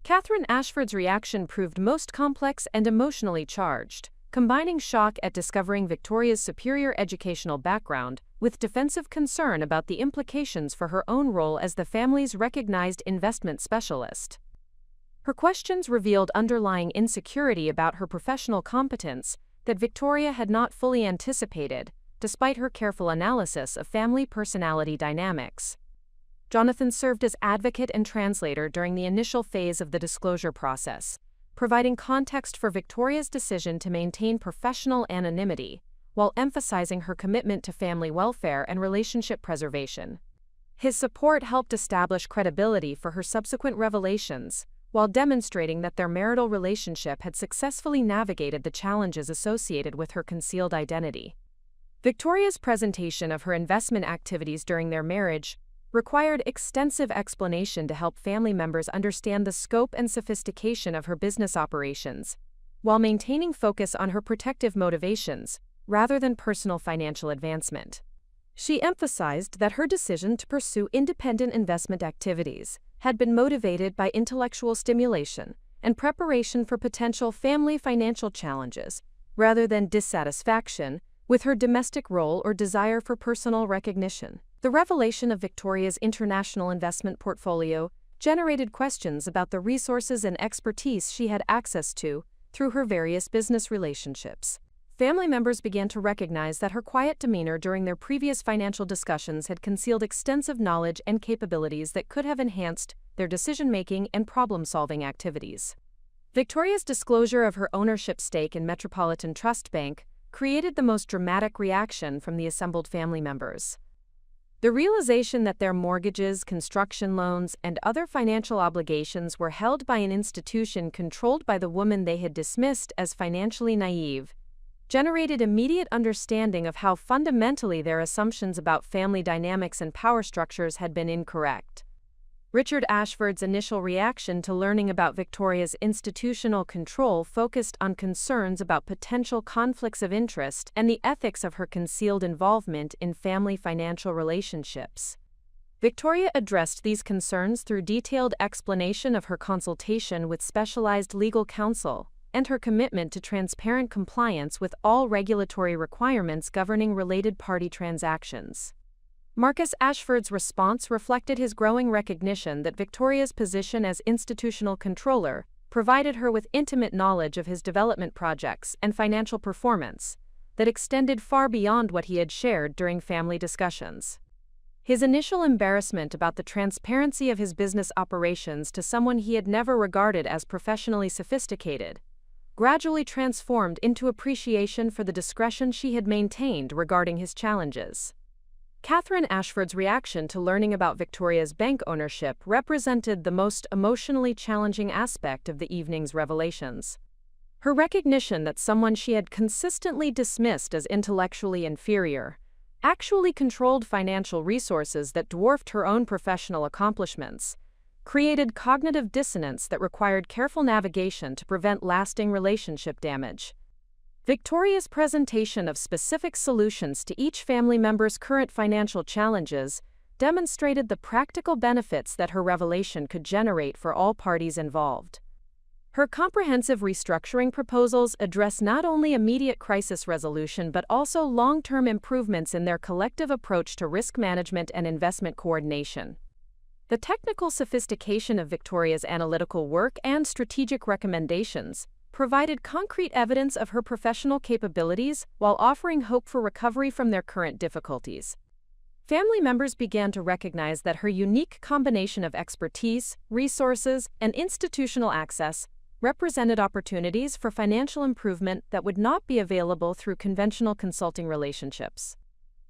Catherine Ashford's reaction proved most complex and emotionally charged, combining shock at discovering Victoria's superior educational background with defensive concern about the implications for her own role as the family's recognized investment specialist. Her questions revealed underlying insecurity about her professional competence that Victoria had not fully anticipated, despite her careful analysis of family personality dynamics. Jonathan served as advocate and translator during the initial phase of the disclosure process, providing context for Victoria's decision to maintain professional anonymity, while emphasizing her commitment to family welfare and relationship preservation. His support helped establish credibility for her subsequent revelations, while demonstrating that their marital relationship had successfully navigated the challenges associated with her concealed identity. Victoria's presentation of her investment activities during their marriage required extensive explanation to help family members understand the scope and sophistication of her business operations, while maintaining focus on her protective motivations, rather than personal financial advancement. She emphasized that her decision to pursue independent investment activities had been motivated by intellectual stimulation and preparation for potential family financial challenges, rather than dissatisfaction with her domestic role or desire for personal recognition. The revelation of Victoria's international investment portfolio generated questions about the resources and expertise she had access to through her various business relationships. Family members began to recognize that her quiet demeanor during their previous financial discussions had concealed extensive knowledge and capabilities that could have enhanced their decision-making and problem-solving activities. Victoria's disclosure of her ownership stake in Metropolitan Trust Bank created the most dramatic reaction from the assembled family members. The realization that their mortgages, construction loans, and other financial obligations were held by an institution controlled by the woman they had dismissed as financially naive generated immediate understanding of how fundamentally their assumptions about family dynamics and power structures had been incorrect. Richard Ashford's initial reaction to learning about Victoria's institutional control focused on concerns about potential conflicts of interest and the ethics of her concealed involvement in family financial relationships. Victoria addressed these concerns through detailed explanation of her consultation with specialized legal counsel and her commitment to transparent compliance with all regulatory requirements governing related party transactions. Marcus Ashford's response reflected his growing recognition that Victoria's position as institutional controller provided her with intimate knowledge of his development projects and financial performance that extended far beyond what he had shared during family discussions. His initial embarrassment about the transparency of his business operations to someone he had never regarded as professionally sophisticated gradually transformed into appreciation for the discretion she had maintained regarding his challenges. Catherine Ashford's reaction to learning about Victoria's bank ownership represented the most emotionally challenging aspect of the evening's revelations. Her recognition that someone she had consistently dismissed as intellectually inferior actually controlled financial resources that dwarfed her own professional accomplishments, created cognitive dissonance that required careful navigation to prevent lasting relationship damage. Victoria's presentation of specific solutions to each family member's current financial challenges demonstrated the practical benefits that her revelation could generate for all parties involved. Her comprehensive restructuring proposals address not only immediate crisis resolution but also long-term improvements in their collective approach to risk management and investment coordination. The technical sophistication of Victoria's analytical work and strategic recommendations provided concrete evidence of her professional capabilities while offering hope for recovery from their current difficulties. Family members began to recognize that her unique combination of expertise, resources, and institutional access represented opportunities for financial improvement that would not be available through conventional consulting relationships.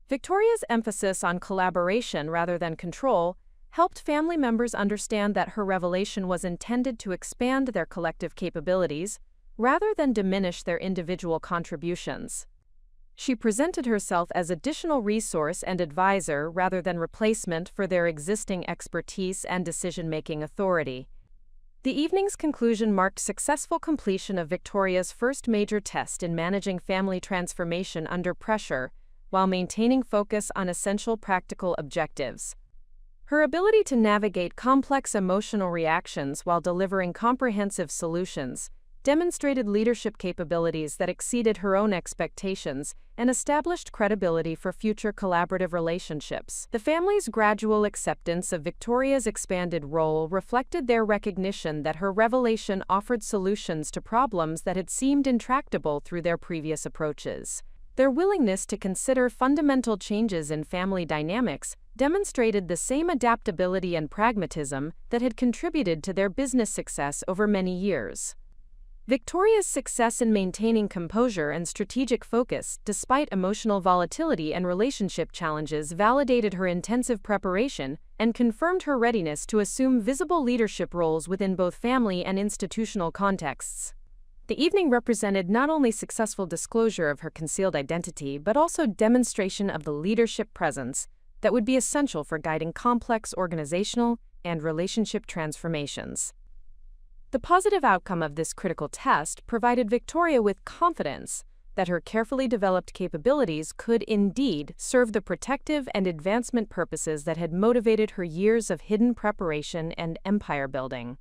Victoria's emphasis on collaboration rather than control helped family members understand that her revelation was intended to expand their collective capabilities rather than diminish their individual contributions. She presented herself as additional resource and advisor rather than replacement for their existing expertise and decision-making authority. The evening's conclusion marked successful completion of Victoria's first major test in managing family transformation under pressure while maintaining focus on essential practical objectives. Her ability to navigate complex emotional reactions while delivering comprehensive solutions demonstrated leadership capabilities that exceeded her own expectations and established credibility for future collaborative relationships. The family's gradual acceptance of Victoria's expanded role reflected their recognition that her revelation offered solutions to problems that had seemed intractable through their previous approaches. Their willingness to consider fundamental changes in family dynamics demonstrated the same adaptability and pragmatism that had contributed to their business success over many years. Victoria's success in maintaining composure and strategic focus despite emotional volatility and relationship challenges validated her intensive preparation and confirmed her readiness to assume visible leadership roles within both family and institutional contexts. The evening represented not only successful disclosure of her concealed identity but also demonstration of the leadership presence that would be essential for guiding complex organizational and relationship transformations. The positive outcome of this critical test provided Victoria with confidence that her carefully developed capabilities could indeed serve the protective and advancement purposes that had motivated her years of hidden preparation and empire building.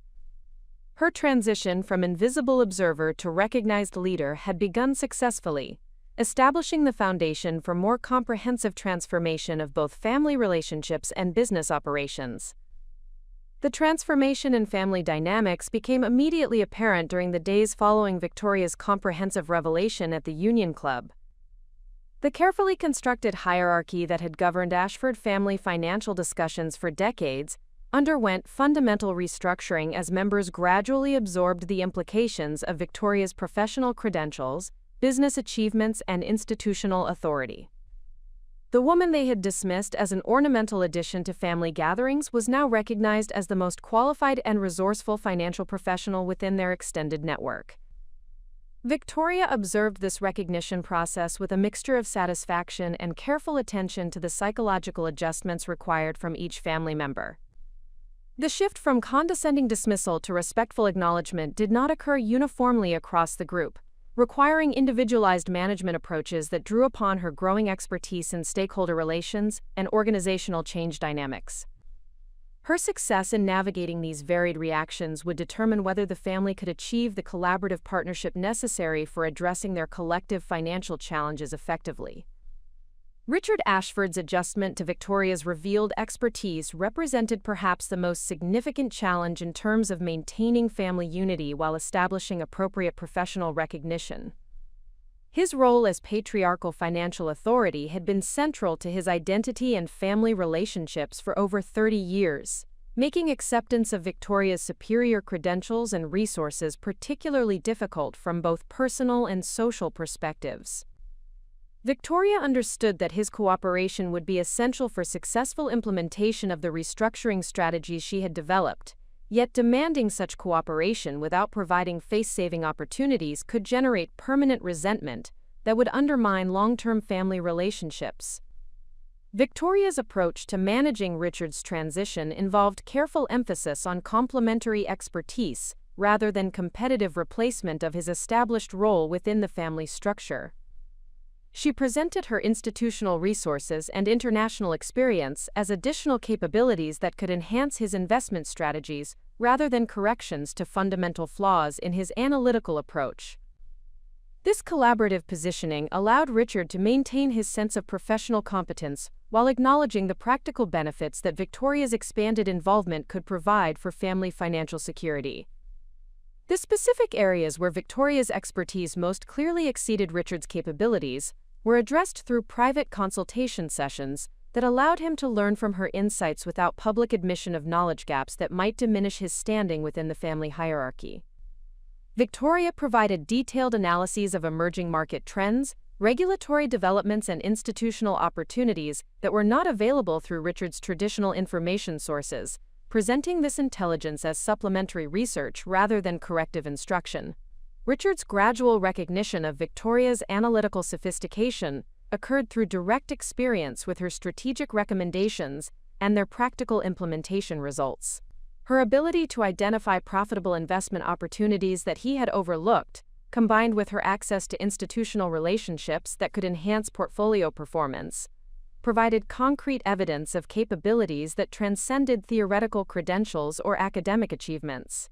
Her transition from invisible observer to recognized leader had begun successfully, establishing the foundation for more comprehensive transformation of both family relationships and business operations. The transformation in family dynamics became immediately apparent during the days following Victoria's comprehensive revelation at the Union Club. The carefully constructed hierarchy that had governed Ashford family financial discussions for decades underwent fundamental restructuring as members gradually absorbed the implications of Victoria's professional credentials, business achievements, and institutional authority. The woman they had dismissed as an ornamental addition to family gatherings was now recognized as the most qualified and resourceful financial professional within their extended network. Victoria observed this recognition process with a mixture of satisfaction and careful attention to the psychological adjustments required from each family member. The shift from condescending dismissal to respectful acknowledgement did not occur uniformly across the group, requiring individualized management approaches that drew upon her growing expertise in stakeholder relations and organizational change dynamics. Her success in navigating these varied reactions would determine whether the family could achieve the collaborative partnership necessary for addressing their collective financial challenges effectively. Richard Ashford's adjustment to Victoria's revealed expertise represented perhaps the most significant challenge in terms of maintaining family unity while establishing appropriate professional recognition. His role as patriarchal financial authority had been central to his identity and family relationships for over 30 years, making acceptance of Victoria's superior credentials and resources particularly difficult from both personal and social perspectives. Victoria understood that his cooperation would be essential for successful implementation of the restructuring strategies she had developed, yet demanding such cooperation without providing face-saving opportunities could generate permanent resentment that would undermine long-term family relationships. Victoria's approach to managing Richard's transition involved careful emphasis on complementary expertise rather than competitive replacement of his established role within the family structure. She presented her institutional resources and international experience as additional capabilities that could enhance his investment strategies rather than corrections to fundamental flaws in his analytical approach. This collaborative positioning allowed Richard to maintain his sense of professional competence while acknowledging the practical benefits that Victoria's expanded involvement could provide for family financial security. The specific areas where Victoria's expertise most clearly exceeded Richard's capabilities were addressed through private consultation sessions that allowed him to learn from her insights without public admission of knowledge gaps that might diminish his standing within the family hierarchy. Victoria provided detailed analyses of emerging market trends, regulatory developments, and institutional opportunities that were not available through Richard's traditional information sources, presenting this intelligence as supplementary research rather than corrective instruction. Richard's gradual recognition of Victoria's analytical sophistication occurred through direct experience with her strategic recommendations and their practical implementation results. Her ability to identify profitable investment opportunities that he had overlooked, combined with her access to institutional relationships that could enhance portfolio performance, provided concrete evidence of capabilities that transcended theoretical credentials or academic achievements.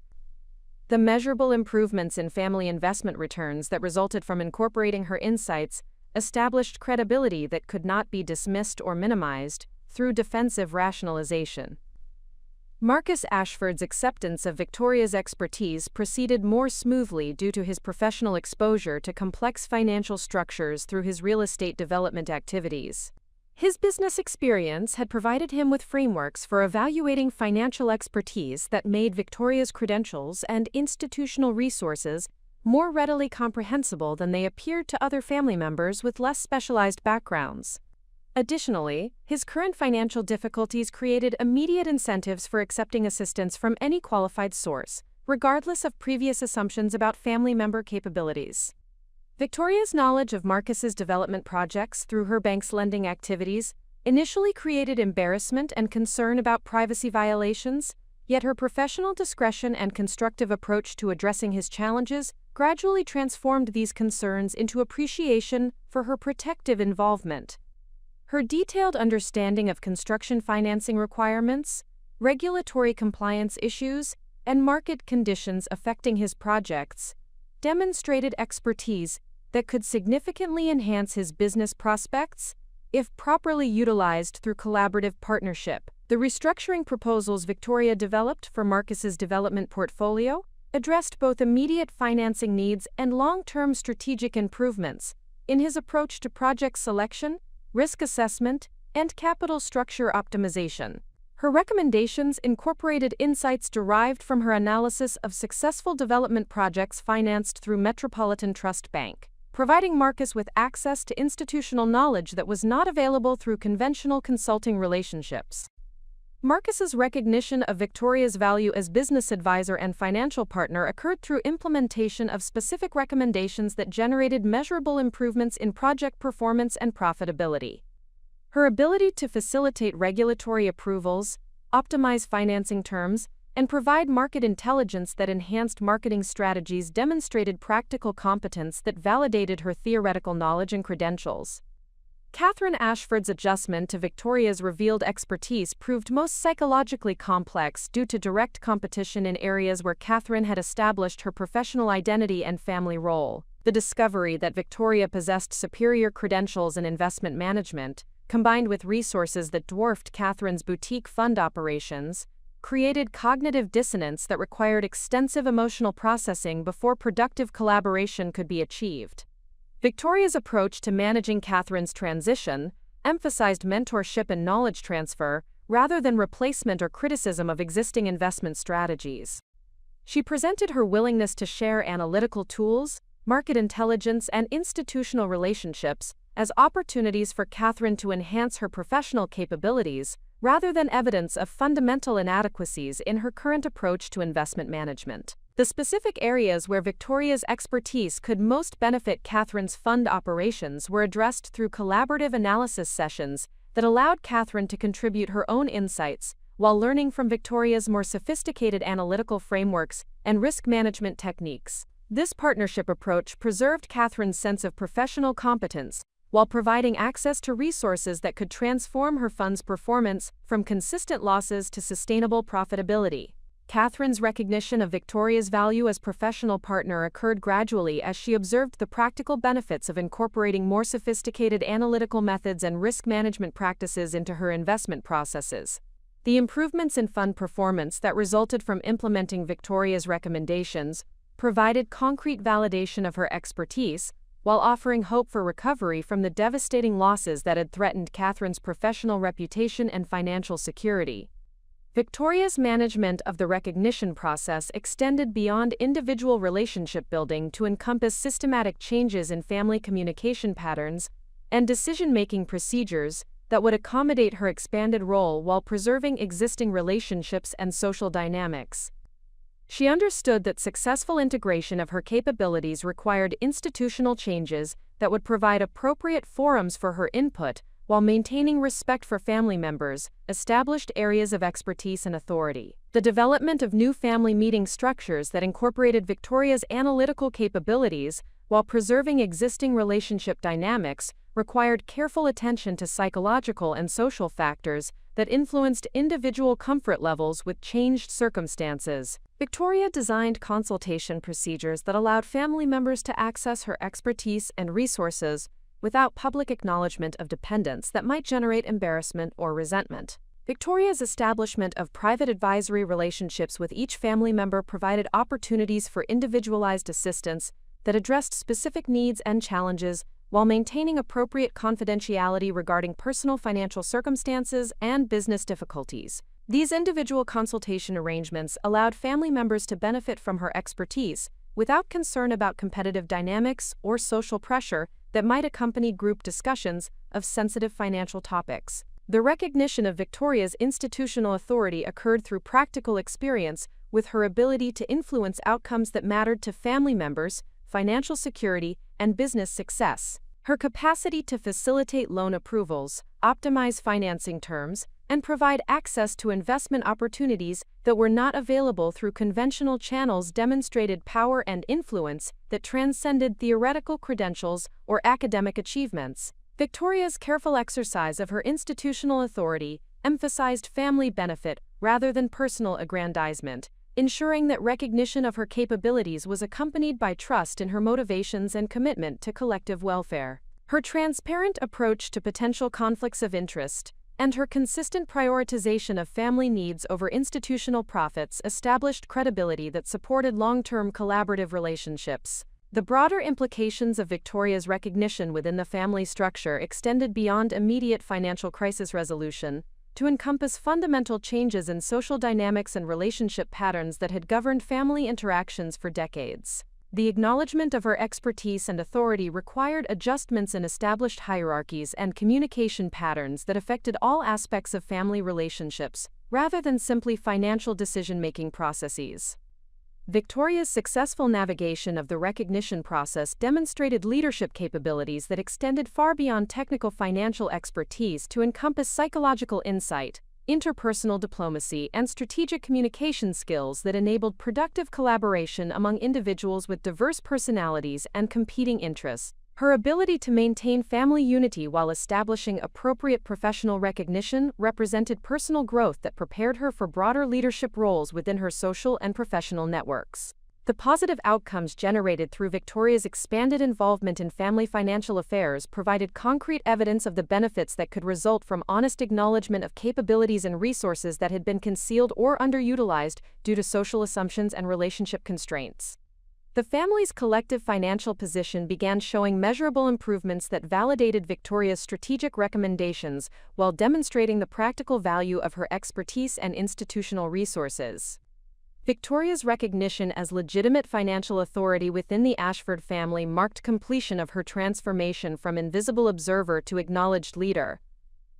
The measurable improvements in family investment returns that resulted from incorporating her insights established credibility that could not be dismissed or minimized through defensive rationalization. Marcus Ashford's acceptance of Victoria's expertise proceeded more smoothly due to his professional exposure to complex financial structures through his real estate development activities. His business experience had provided him with frameworks for evaluating financial expertise that made Victoria's credentials and institutional resources more readily comprehensible than they appeared to other family members with less specialized backgrounds. Additionally, his current financial difficulties created immediate incentives for accepting assistance from any qualified source, regardless of previous assumptions about family member capabilities. Victoria's knowledge of Marcus's development projects through her bank's lending activities initially created embarrassment and concern about privacy violations, yet her professional discretion and constructive approach to addressing his challenges gradually transformed these concerns into appreciation for her protective involvement. Her detailed understanding of construction financing requirements, regulatory compliance issues, and market conditions affecting his projects demonstrated expertise that could significantly enhance his business prospects if properly utilized through collaborative partnership. The restructuring proposals Victoria developed for Marcus's development portfolio addressed both immediate financing needs and long-term strategic improvements in his approach to project selection, risk assessment, and capital structure optimization. Her recommendations incorporated insights derived from her analysis of successful development projects financed through Metropolitan Trust Bank, providing Marcus with access to institutional knowledge that was not available through conventional consulting relationships. Marcus's recognition of Victoria's value as business advisor and financial partner occurred through implementation of specific recommendations that generated measurable improvements in project performance and profitability. Her ability to facilitate regulatory approvals, optimize financing terms, and provide market intelligence that enhanced marketing strategies demonstrated practical competence that validated her theoretical knowledge and credentials. Catherine Ashford's adjustment to Victoria's revealed expertise proved most psychologically complex due to direct competition in areas where Catherine had established her professional identity and family role. The discovery that Victoria possessed superior credentials in investment management, combined with resources that dwarfed Catherine's boutique fund operations, created cognitive dissonance that required extensive emotional processing before productive collaboration could be achieved. Victoria's approach to managing Catherine's transition emphasized mentorship and knowledge transfer rather than replacement or criticism of existing investment strategies. She presented her willingness to share analytical tools, market intelligence, and institutional relationships as opportunities for Catherine to enhance her professional capabilities rather than evidence of fundamental inadequacies in her current approach to investment management. The specific areas where Victoria's expertise could most benefit Catherine's fund operations were addressed through collaborative analysis sessions that allowed Catherine to contribute her own insights while learning from Victoria's more sophisticated analytical frameworks and risk management techniques. This partnership approach preserved Catherine's sense of professional competence while providing access to resources that could transform her fund's performance from consistent losses to sustainable profitability. Catherine's recognition of Victoria's value as professional partner occurred gradually as she observed the practical benefits of incorporating more sophisticated analytical methods and risk management practices into her investment processes. The improvements in fund performance that resulted from implementing Victoria's recommendations provided concrete validation of her expertise, while offering hope for recovery from the devastating losses that had threatened Catherine's professional reputation and financial security. Victoria's management of the recognition process extended beyond individual relationship building to encompass systematic changes in family communication patterns and decision-making procedures that would accommodate her expanded role while preserving existing relationships and social dynamics. She understood that successful integration of her capabilities required institutional changes that would provide appropriate forums for her input while maintaining respect for family members, established areas of expertise and authority. The development of new family meeting structures that incorporated Victoria's analytical capabilities while preserving existing relationship dynamics required careful attention to psychological and social factors that influenced individual comfort levels with changed circumstances. Victoria designed consultation procedures that allowed family members to access her expertise and resources without public acknowledgement of dependence that might generate embarrassment or resentment. Victoria's establishment of private advisory relationships with each family member provided opportunities for individualized assistance that addressed specific needs and challenges while maintaining appropriate confidentiality regarding personal financial circumstances and business difficulties. These individual consultation arrangements allowed family members to benefit from her expertise without concern about competitive dynamics or social pressure that might accompany group discussions of sensitive financial topics. The recognition of Victoria's institutional authority occurred through practical experience with her ability to influence outcomes that mattered to family members, financial security, and business success. Her capacity to facilitate loan approvals, optimize financing terms, and provide access to investment opportunities that were not available through conventional channels demonstrated power and influence that transcended theoretical credentials or academic achievements. Victoria's careful exercise of her institutional authority emphasized family benefit rather than personal aggrandizement, ensuring that recognition of her capabilities was accompanied by trust in her motivations and commitment to collective welfare. Her transparent approach to potential conflicts of interest and her consistent prioritization of family needs over institutional profits established credibility that supported long-term collaborative relationships. The broader implications of Victoria's recognition within the family structure extended beyond immediate financial crisis resolution to encompass fundamental changes in social dynamics and relationship patterns that had governed family interactions for decades. The acknowledgement of her expertise and authority required adjustments in established hierarchies and communication patterns that affected all aspects of family relationships, rather than simply financial decision-making processes. Victoria's successful navigation of the recognition process demonstrated leadership capabilities that extended far beyond technical financial expertise to encompass psychological insight, interpersonal diplomacy, and strategic communication skills that enabled productive collaboration among individuals with diverse personalities and competing interests. Her ability to maintain family unity while establishing appropriate professional recognition represented personal growth that prepared her for broader leadership roles within her social and professional networks. The positive outcomes generated through Victoria's expanded involvement in family financial affairs provided concrete evidence of the benefits that could result from honest acknowledgement of capabilities and resources that had been concealed or underutilized due to social assumptions and relationship constraints. The family's collective financial position began showing measurable improvements that validated Victoria's strategic recommendations while demonstrating the practical value of her expertise and institutional resources. Victoria's recognition as legitimate financial authority within the Ashford family marked completion of her transformation from invisible observer to acknowledged leader,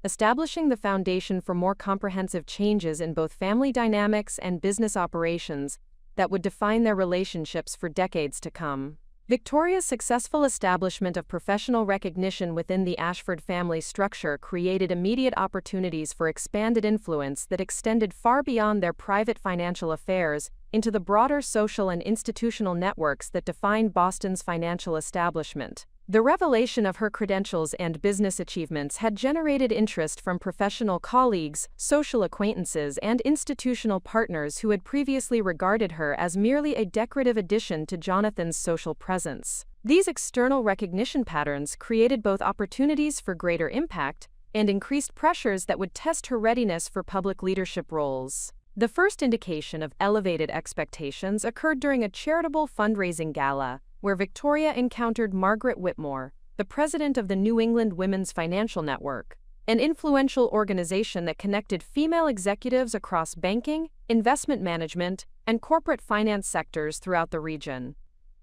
establishing the foundation for more comprehensive changes in both family dynamics and business operations that would define their relationships for decades to come. Victoria's successful establishment of professional recognition within the Ashford family structure created immediate opportunities for expanded influence that extended far beyond their private financial affairs into the broader social and institutional networks that defined Boston's financial establishment. The revelation of her credentials and business achievements had generated interest from professional colleagues, social acquaintances, and institutional partners who had previously regarded her as merely a decorative addition to Jonathan's social presence. These external recognition patterns created both opportunities for greater impact and increased pressures that would test her readiness for public leadership roles. The first indication of elevated expectations occurred during a charitable fundraising gala, where Victoria encountered Margaret Whitmore, the president of the New England Women's Financial Network, an influential organization that connected female executives across banking, investment management, and corporate finance sectors throughout the region.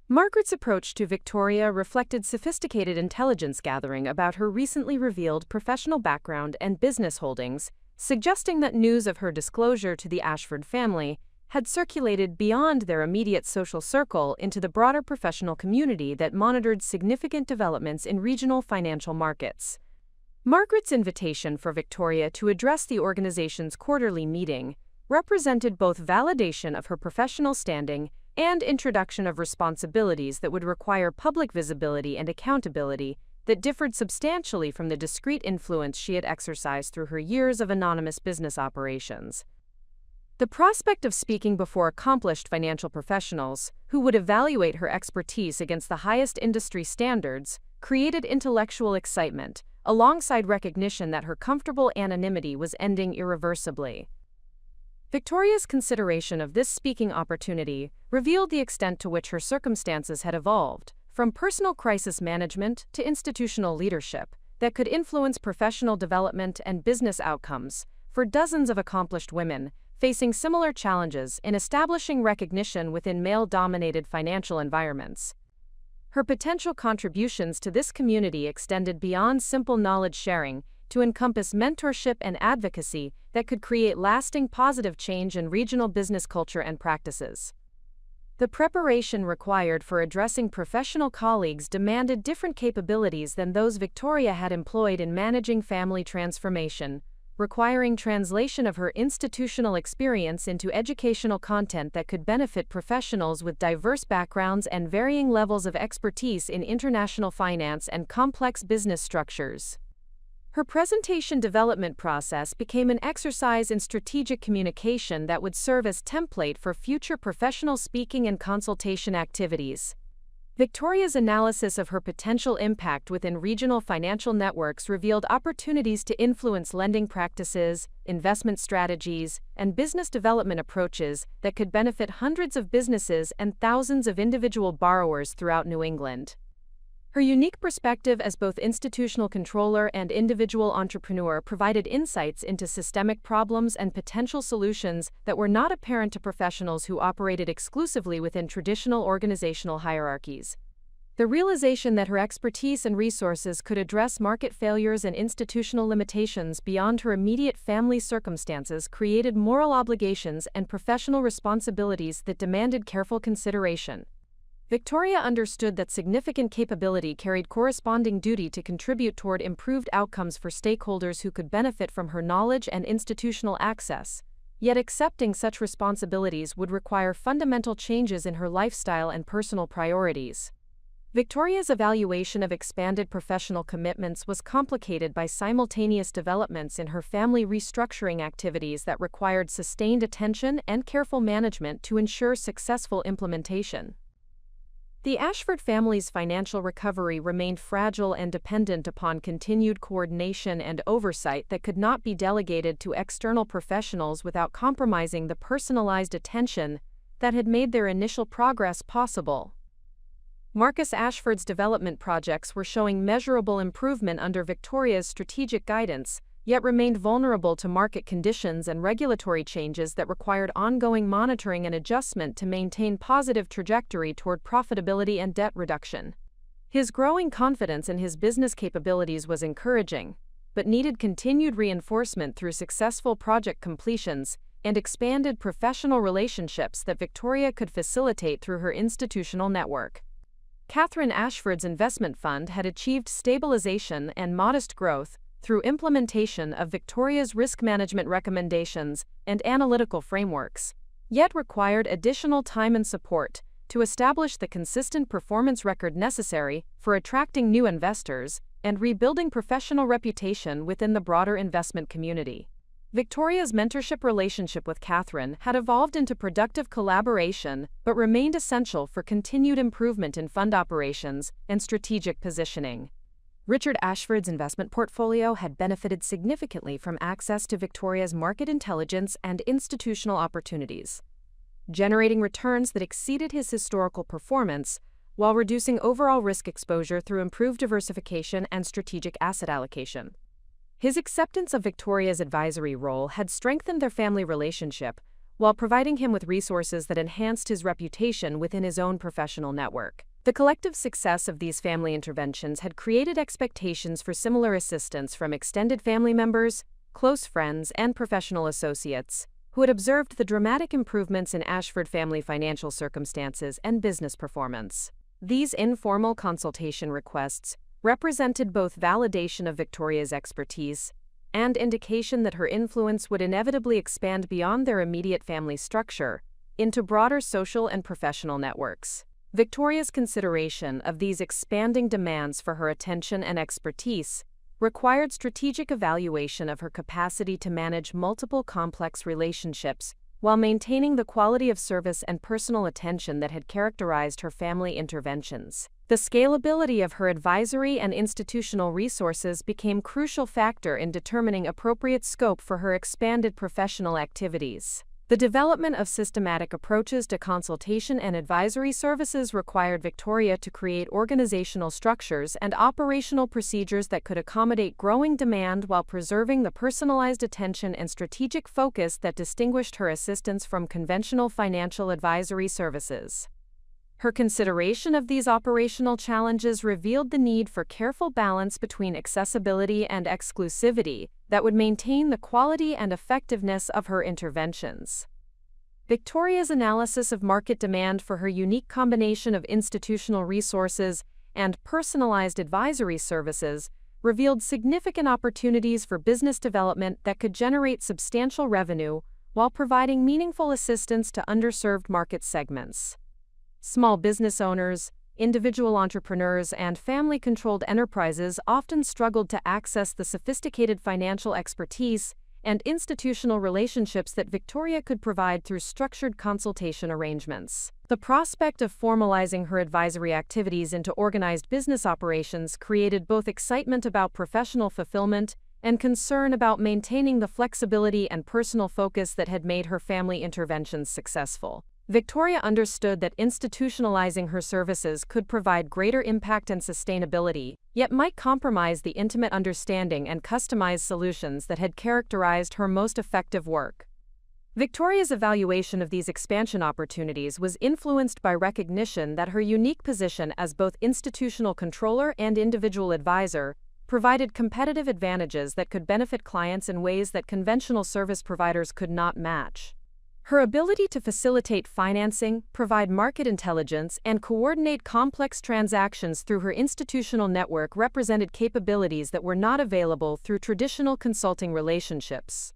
Margaret's approach to Victoria reflected sophisticated intelligence gathering about her recently revealed professional background and business holdings, suggesting that news of her disclosure to the Ashford family had circulated beyond their immediate social circle into the broader professional community that monitored significant developments in regional financial markets. Margaret's invitation for Victoria to address the organization's quarterly meeting represented both validation of her professional standing and introduction of responsibilities that would require public visibility and accountability that differed substantially from the discreet influence she had exercised through her years of anonymous business operations. The prospect of speaking before accomplished financial professionals, who would evaluate her expertise against the highest industry standards, created intellectual excitement, alongside recognition that her comfortable anonymity was ending irreversibly. Victoria's consideration of this speaking opportunity revealed the extent to which her circumstances had evolved, from personal crisis management to institutional leadership, that could influence professional development and business outcomes for dozens of accomplished women facing similar challenges in establishing recognition within male-dominated financial environments. Her potential contributions to this community extended beyond simple knowledge sharing to encompass mentorship and advocacy that could create lasting positive change in regional business culture and practices. The preparation required for addressing professional colleagues demanded different capabilities than those Victoria had employed in managing family transformation, requiring translation of her institutional experience into educational content that could benefit professionals with diverse backgrounds and varying levels of expertise in international finance and complex business structures. Her presentation development process became an exercise in strategic communication that would serve as template for future professional speaking and consultation activities. Victoria's analysis of her potential impact within regional financial networks revealed opportunities to influence lending practices, investment strategies, and business development approaches that could benefit hundreds of businesses and thousands of individual borrowers throughout New England. Her unique perspective as both institutional controller and individual entrepreneur provided insights into systemic problems and potential solutions that were not apparent to professionals who operated exclusively within traditional organizational hierarchies. The realization that her expertise and resources could address market failures and institutional limitations beyond her immediate family circumstances created moral obligations and professional responsibilities that demanded careful consideration. Victoria understood that significant capability carried corresponding duty to contribute toward improved outcomes for stakeholders who could benefit from her knowledge and institutional access, yet accepting such responsibilities would require fundamental changes in her lifestyle and personal priorities. Victoria's evaluation of expanded professional commitments was complicated by simultaneous developments in her family restructuring activities that required sustained attention and careful management to ensure successful implementation. The Ashford family's financial recovery remained fragile and dependent upon continued coordination and oversight that could not be delegated to external professionals without compromising the personalized attention that had made their initial progress possible. Marcus Ashford's development projects were showing measurable improvement under Victoria's strategic guidance, yet remained vulnerable to market conditions and regulatory changes that required ongoing monitoring and adjustment to maintain positive trajectory toward profitability and debt reduction. His growing confidence in his business capabilities was encouraging, but needed continued reinforcement through successful project completions and expanded professional relationships that Victoria could facilitate through her institutional network. Catherine Ashford's investment fund had achieved stabilization and modest growth through implementation of Victoria's risk management recommendations and analytical frameworks, yet required additional time and support to establish the consistent performance record necessary for attracting new investors and rebuilding professional reputation within the broader investment community. Victoria's mentorship relationship with Catherine had evolved into productive collaboration but remained essential for continued improvement in fund operations and strategic positioning. Richard Ashford's investment portfolio had benefited significantly from access to Victoria's market intelligence and institutional opportunities, generating returns that exceeded his historical performance while reducing overall risk exposure through improved diversification and strategic asset allocation. His acceptance of Victoria's advisory role had strengthened their family relationship while providing him with resources that enhanced his reputation within his own professional network. The collective success of these family interventions had created expectations for similar assistance from extended family members, close friends, and professional associates who had observed the dramatic improvements in Ashford family financial circumstances and business performance. These informal consultation requests represented both validation of Victoria's expertise and indication that her influence would inevitably expand beyond their immediate family structure into broader social and professional networks. Victoria's consideration of these expanding demands for her attention and expertise required strategic evaluation of her capacity to manage multiple complex relationships while maintaining the quality of service and personal attention that had characterized her family interventions. The scalability of her advisory and institutional resources became a crucial factor in determining appropriate scope for her expanded professional activities. The development of systematic approaches to consultation and advisory services required Victoria to create organizational structures and operational procedures that could accommodate growing demand while preserving the personalized attention and strategic focus that distinguished her assistance from conventional financial advisory services. Her consideration of these operational challenges revealed the need for careful balance between accessibility and exclusivity that would maintain the quality and effectiveness of her interventions. Victoria's analysis of market demand for her unique combination of institutional resources and personalized advisory services revealed significant opportunities for business development that could generate substantial revenue while providing meaningful assistance to underserved market segments. Small business owners, individual entrepreneurs, and family-controlled enterprises often struggled to access the sophisticated financial expertise and institutional relationships that Victoria could provide through structured consultation arrangements. The prospect of formalizing her advisory activities into organized business operations created both excitement about professional fulfillment and concern about maintaining the flexibility and personal focus that had made her family interventions successful. Victoria understood that institutionalizing her services could provide greater impact and sustainability, yet might compromise the intimate understanding and customized solutions that had characterized her most effective work. Victoria's evaluation of these expansion opportunities was influenced by recognition that her unique position as both institutional controller and individual advisor provided competitive advantages that could benefit clients in ways that conventional service providers could not match. Her ability to facilitate financing, provide market intelligence, and coordinate complex transactions through her institutional network represented capabilities that were not available through traditional consulting relationships.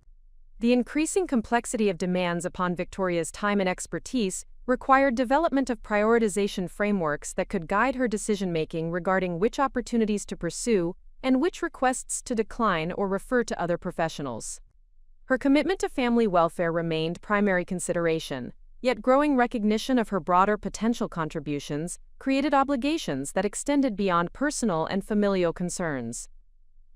The increasing complexity of demands upon Victoria's time and expertise required development of prioritization frameworks that could guide her decision-making regarding which opportunities to pursue and which requests to decline or refer to other professionals. Her commitment to family welfare remained primary consideration, yet growing recognition of her broader potential contributions created obligations that extended beyond personal and familial concerns.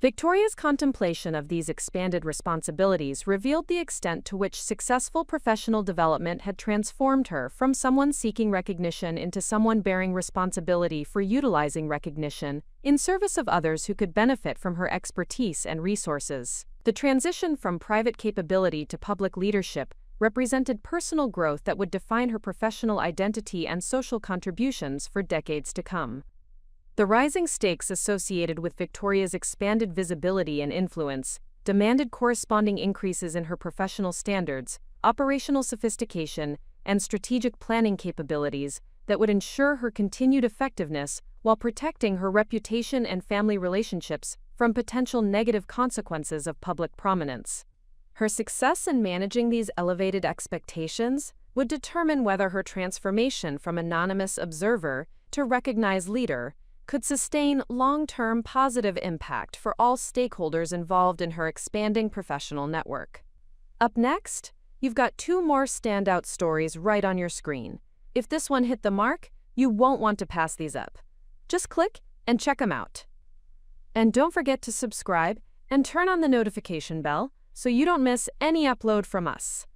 Victoria's contemplation of these expanded responsibilities revealed the extent to which successful professional development had transformed her from someone seeking recognition into someone bearing responsibility for utilizing recognition in service of others who could benefit from her expertise and resources. The transition from private capability to public leadership represented personal growth that would define her professional identity and social contributions for decades to come. The rising stakes associated with Victoria's expanded visibility and influence demanded corresponding increases in her professional standards, operational sophistication, and strategic planning capabilities that would ensure her continued effectiveness while protecting her reputation and family relationships from potential negative consequences of public prominence. Her success in managing these elevated expectations would determine whether her transformation from anonymous observer to recognized leader could sustain long-term positive impact for all stakeholders involved in her expanding professional network. Up next, you've got two more standout stories right on your screen. If this one hit the mark, you won't want to pass these up. Just click and check them out. And don't forget to subscribe and turn on the notification bell so you don't miss any upload from us.